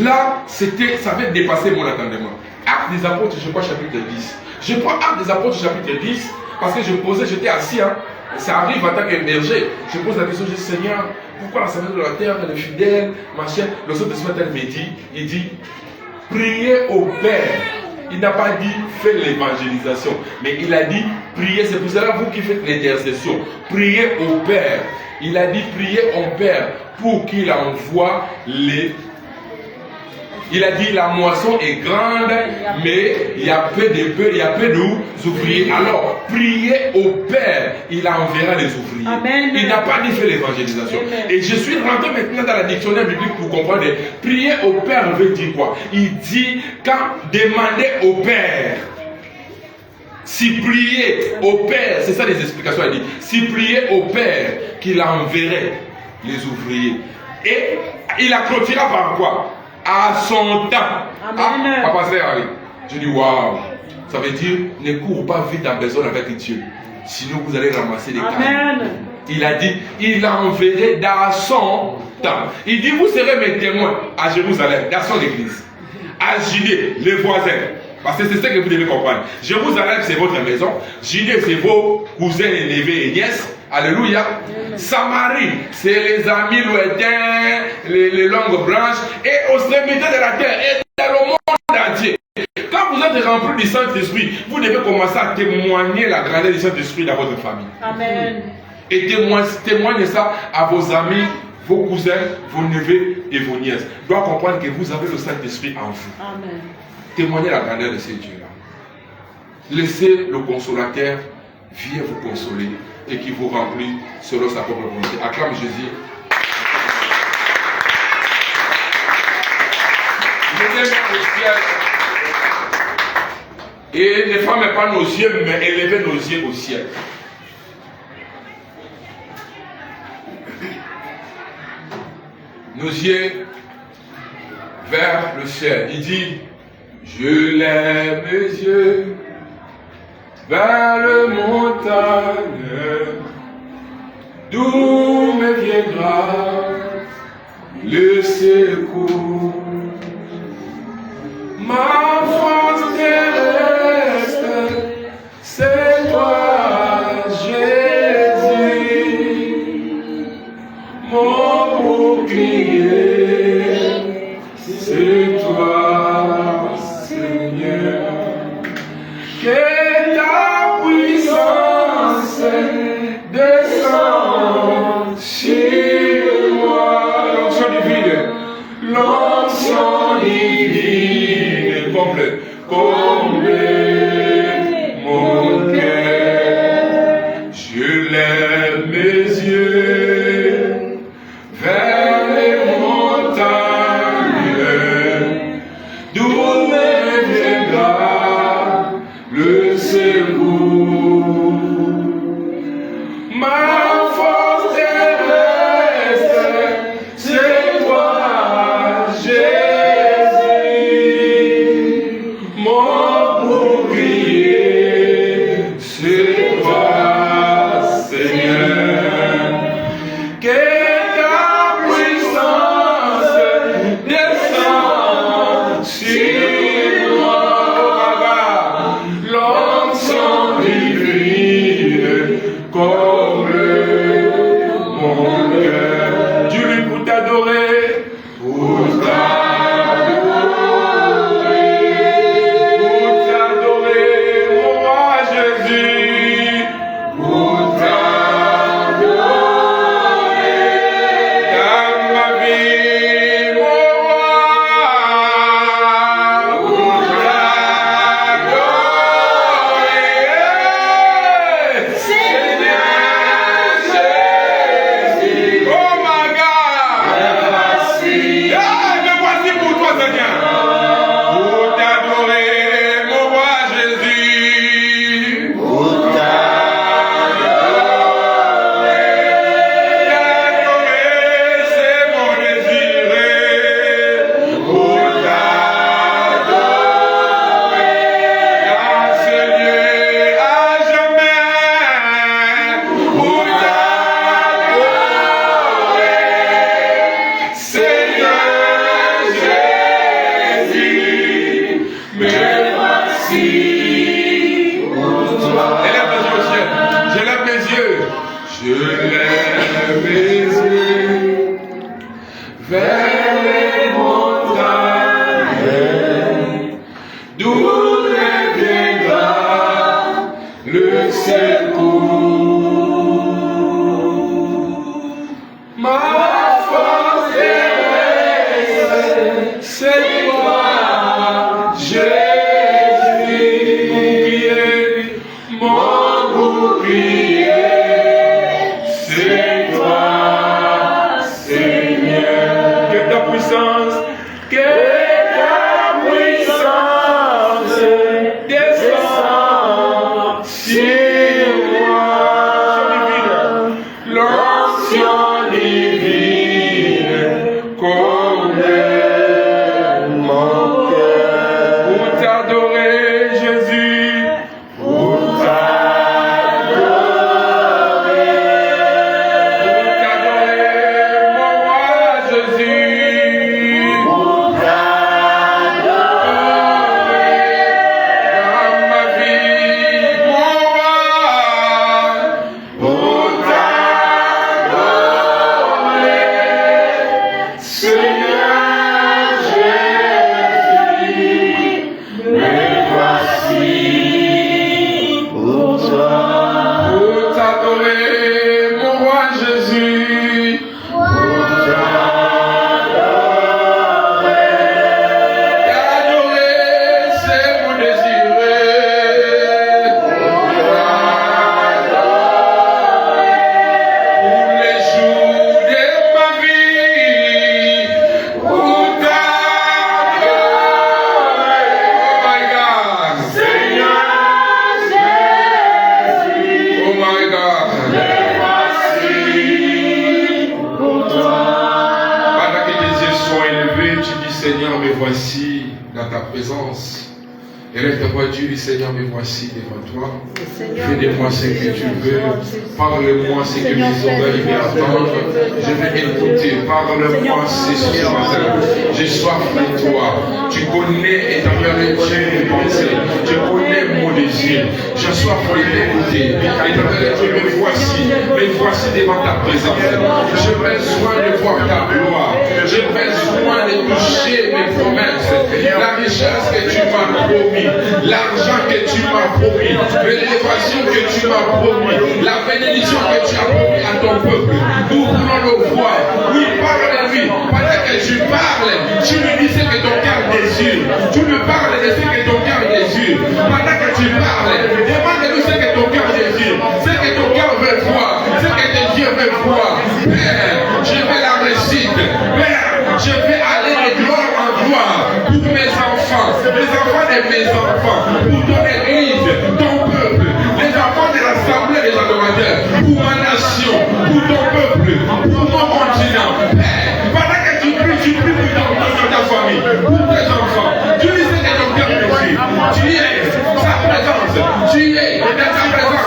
là, ça avait dépassé mon entendement. Actes des Apôtres, je crois, chapitre 10. Je prends Actes des Apôtres, chapitre 10, parce que j'étais assis, hein. Ça arrive en tant que berger. Je pose la question, je dis, Seigneur, pourquoi la semaine de la terre, les fidèles, machin, le Saint-Esprit me dit, il dit, priez au Père. Il n'a pas dit, faites l'évangélisation, mais il a dit, priez, c'est pour cela vous qui faites l'intercession. Priez au Père. Il a dit, priez au Père pour qu'il envoie les Il a dit la moisson est grande, mais il y a peu d'ouvriers. Alors, priez au Père, il enverra les ouvriers. Amen. Il n'a pas dit faire l'évangélisation. Et je suis rentré maintenant dans la dictionnaire biblique pour comprendre. Prier au Père veut dire quoi? Il dit quand demandez au Père. Si priez au Père, c'est ça les explications, il dit. Si priez au Père, qu'il enverrait les ouvriers. Et il a clôturé par quoi? À son temps. Amen. Ah, Papa Serre, je dis waouh. Ça veut dire ne cours pas vite en besoin avec Dieu. Sinon vous allez ramasser des cailloux. Il a dit, il enverrait dans son temps. Il dit, vous serez mes témoins à Jérusalem, dans son église. À Judée, les voisins. Parce que c'est ce que vous devez comprendre. Jérusalem, c'est votre maison. Judée, c'est vos cousins et neveux et nièces. Alléluia. Samarie, c'est les amis lointains, les longues branches. Et aux extrémités de la terre, et dans le monde entier. Quand vous êtes rempli du Saint-Esprit, vous devez commencer à témoigner la grandeur du Saint-Esprit dans votre famille. Amen. Et témoignez ça à vos amis, vos cousins, vos neveux et vos nièces. Vous doivez comprendre que vous avez le Saint-Esprit en vous. Amen. Témoignez la grandeur de ces dieux-là. Laissez le consolateur venir vous consoler et qui vous remplit selon sa propre volonté. Acclame Jésus. Élevez au ciel. Et ne fermez pas nos yeux, mais élevez nos yeux au ciel. Nos yeux vers le ciel. Il dit, je lève mes yeux vers le montagne, d'où me viendra le secours. Ma force terrestre, c'est toi, Jésus, mon bouclier, c'est toi, Seigneur. Que ta puissance descende sur moi. L'onction divine. L'onction divine. Comble. Comble mon cœur. Je lève mes yeux vers les montagnes. D'où me viendra le secours. Ma force terrestre, c'est toi, Jésus. Mon bouclier, c'est toi, Seigneur. Que ta puissance descende sur moi. L'onction divine comble mon cœur. Dieu lui pour t'adorer, pour t'adorer, mon roi Jésus, pour t'adorer, dans ma vie, mon roi, pour t'adorer. Seigneur Jésus, oh my God, me voici pour toi, Seigneur, pour t'adorer, mon roi Jésus, pour t'adorer, c'est mon désir, pour t'adorer, dans ce lieu à jamais, pour t'adorer, Seigneur Jésus, me voici pour toi. Élève les yeux au ciel. Je lève mes yeux. Je lève mes yeux vers les montagnes, d'où me viendra le secours. Ma force terrestre, c'est toi, voici dans ta présence. Élève ta voix, Dieu, Seigneur, me voici devant toi. Fais de moi ce que tu veux. Parle-moi ce que mes oreilles veulent entendre. Je vais écouter. Parle-moi ce matin. J'ai soif de toi. Tu connais et ta vérité mes pensées. Tu connais mon désir. J'ai soif de t'écouter. Et ta vérité, me voici devant ta présence. J'ai besoin de voir ta gloire. J'ai besoin de toucher mes promesses. La richesse que tu m'as promis. L'argent que tu m'as promis, l'élévation que tu m'as promis, la bénédiction que tu as promis à ton peuple. Nous voulons le voir. Oui, parle-lui. Pendant que tu parles, tu me dis ce que ton cœur désire. Tu me parles de ce que ton cœur désire. Pendant que tu parles, demande-lui ce que ton cœur désire, ce que ton cœur veut voir, ce que tes yeux veulent voir. Père, je vais la réussite. Père, je vais aller de gloire en gloire pour mes enfants de mes enfants, pour ton église, ton peuple, les enfants de l'assemblée des adorateurs, pour ma nation, pour ton peuple, pour mon continent. Père, pendant que tu pries pour ta famille, pour tes enfants, tu dis ce que ton cœur désire. Tu es sa présence, tu es dans sa présence.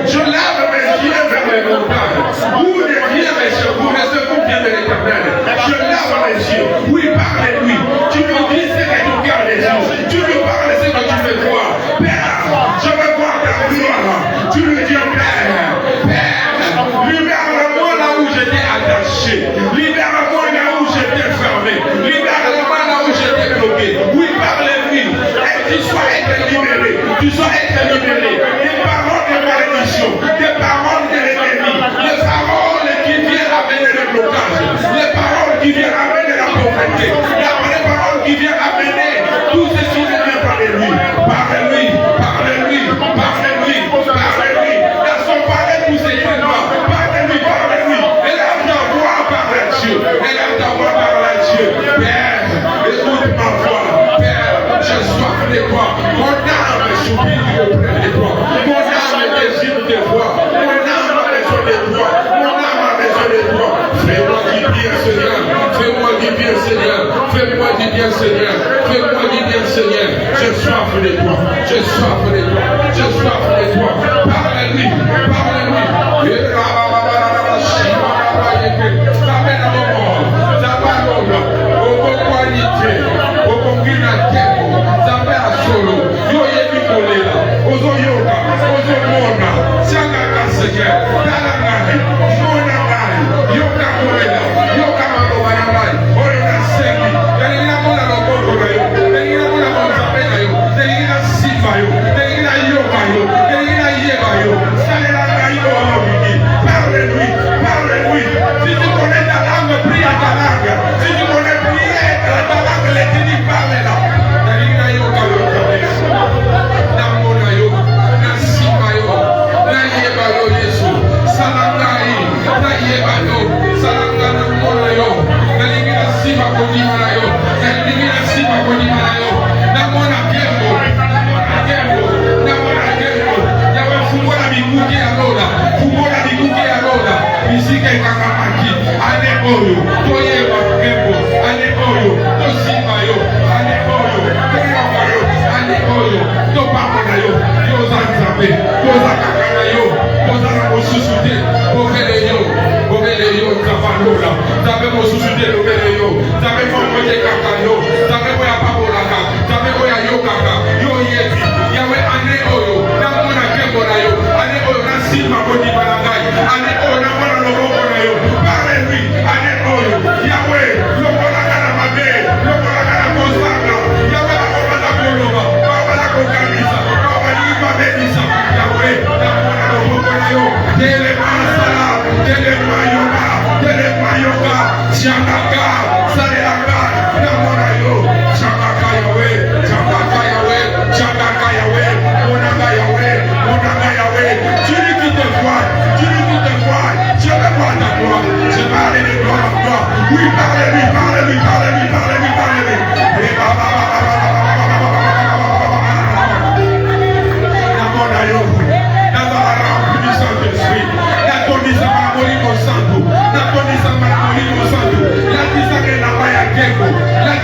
Je lave mes yeux vers les montagnes. Où devient mes secours, les secours viennent de l'Éternel. Je lave mes yeux. Oui, parle-lui. Tu me dis ce que ton cœur désire. Tu me parles ce que tu veux voir. Père, je veux voir ta gloire. Tu me dis, Père, libère-moi là où j'étais attaché. Libère-moi là où j'étais fermé. Libère-moi là où j'étais bloqué. Oui, parle-lui. Et tu sois été libéré. Tu sois été libéré. Des paroles de malédiction. Des paroles de l'ennemi. Les paroles qui viennent amener le blocage. Les paroles qui viennent amener la pauvreté. Les paroles qui viennent amener tout ceci ne vient pas de lui. Parle-lui. Parle-lui. Parle-lui. Parle-lui. Dans son palais tout s'écrit pas. Parle-lui. Parle-lui. Élève ta voix par la Dieu. Élève ta voix par la Dieu. Père, écoute ma voix. Père, j'ai soif de toi. Mon âme s'oublie auprès de toi. Mon âme désire de toi. Mon âme a besoin de toi. Mon âme a besoin de toi. Fais-moi du bien, Seigneur. Fais-moi du bien, Seigneur. Fais-moi du bien, Seigneur. Fais-moi du bien, Seigneur. J'ai soif de toi. J'ai soif de toi. J'ai soif de toi. Parle-lui. Parle-lui. Parle-lui, parle-lui. Si tu connais ta langue, prie à ta langue. Si tu connais prier ta langue, les dit parle-la. La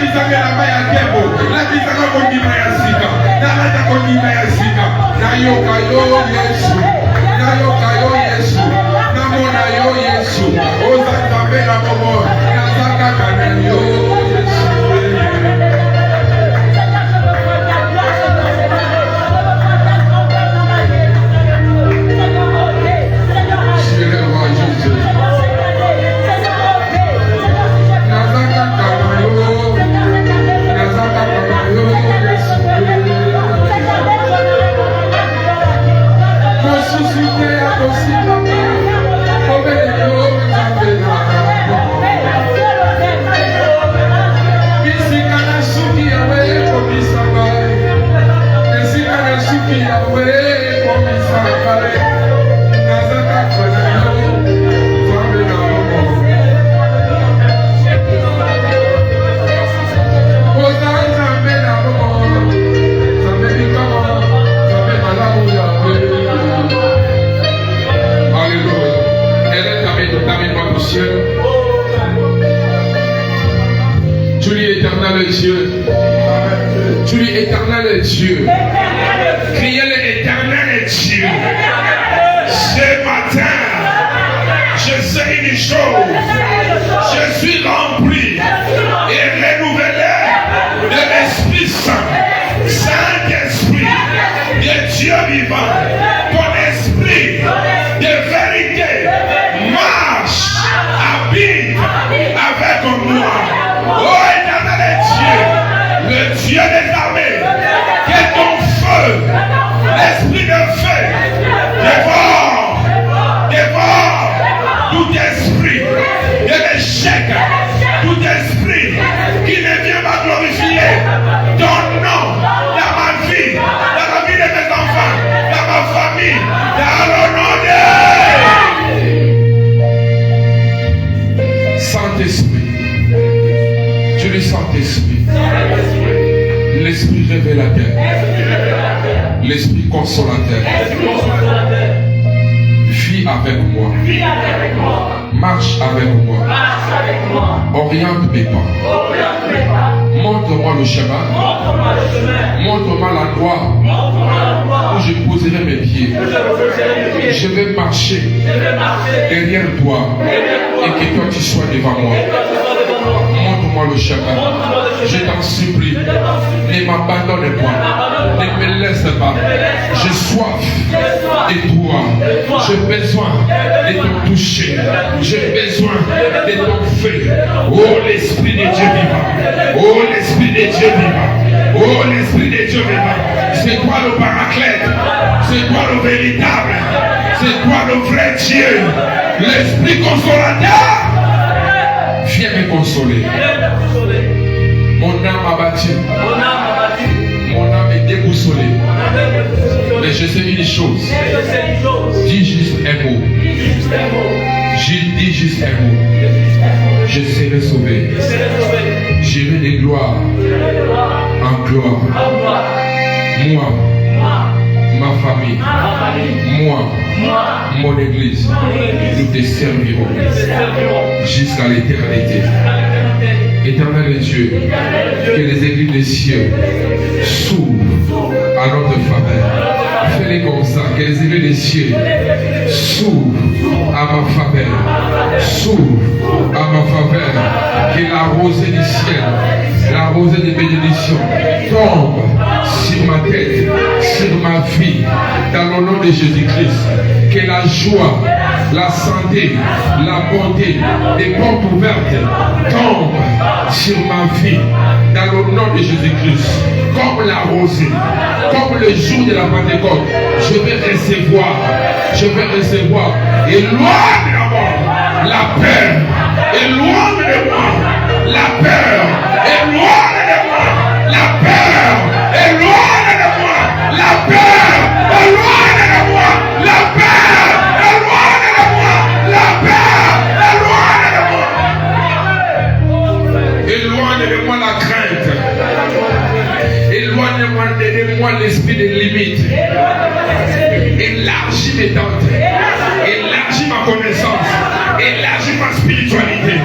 Élargis ma spiritualité,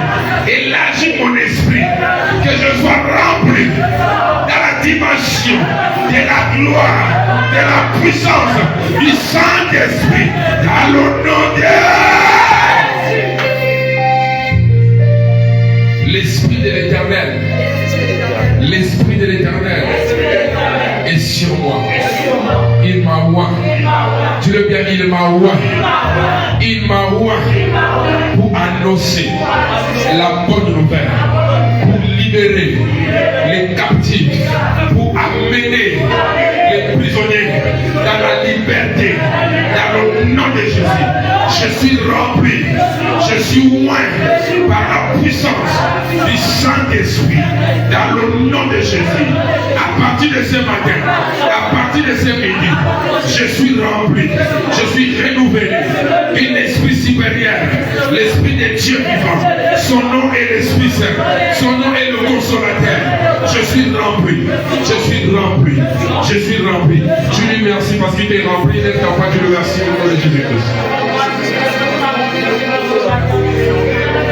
élargis mon esprit, puissance du Saint-Esprit. Dans le nom de l'Esprit de l'Éternel. L'Esprit de l'Éternel est sur moi. Il m'a oint. Dis-le bien, il m'a oint. Il m'a oint pour annoncer la bonne nouvelle, pour libérer les captifs, pour amener les prisonniers dans la liberté, dans le nom de Jésus. Je suis rempli, je suis oint par la puissance du Saint-Esprit, dans le nom de Jésus. À partir de ce matin, à partir de ce midi, je suis rempli, je suis renouvelé. Un esprit supérieur, l'Esprit de Dieu vivant. Son nom est l'Esprit Saint, son nom est le Consolateur. Je suis rempli, je suis rempli, je suis rempli. Je lui remercie parce qu'il est rempli. Laisse ta voix, je le remercie au nom de Jésus-Christ.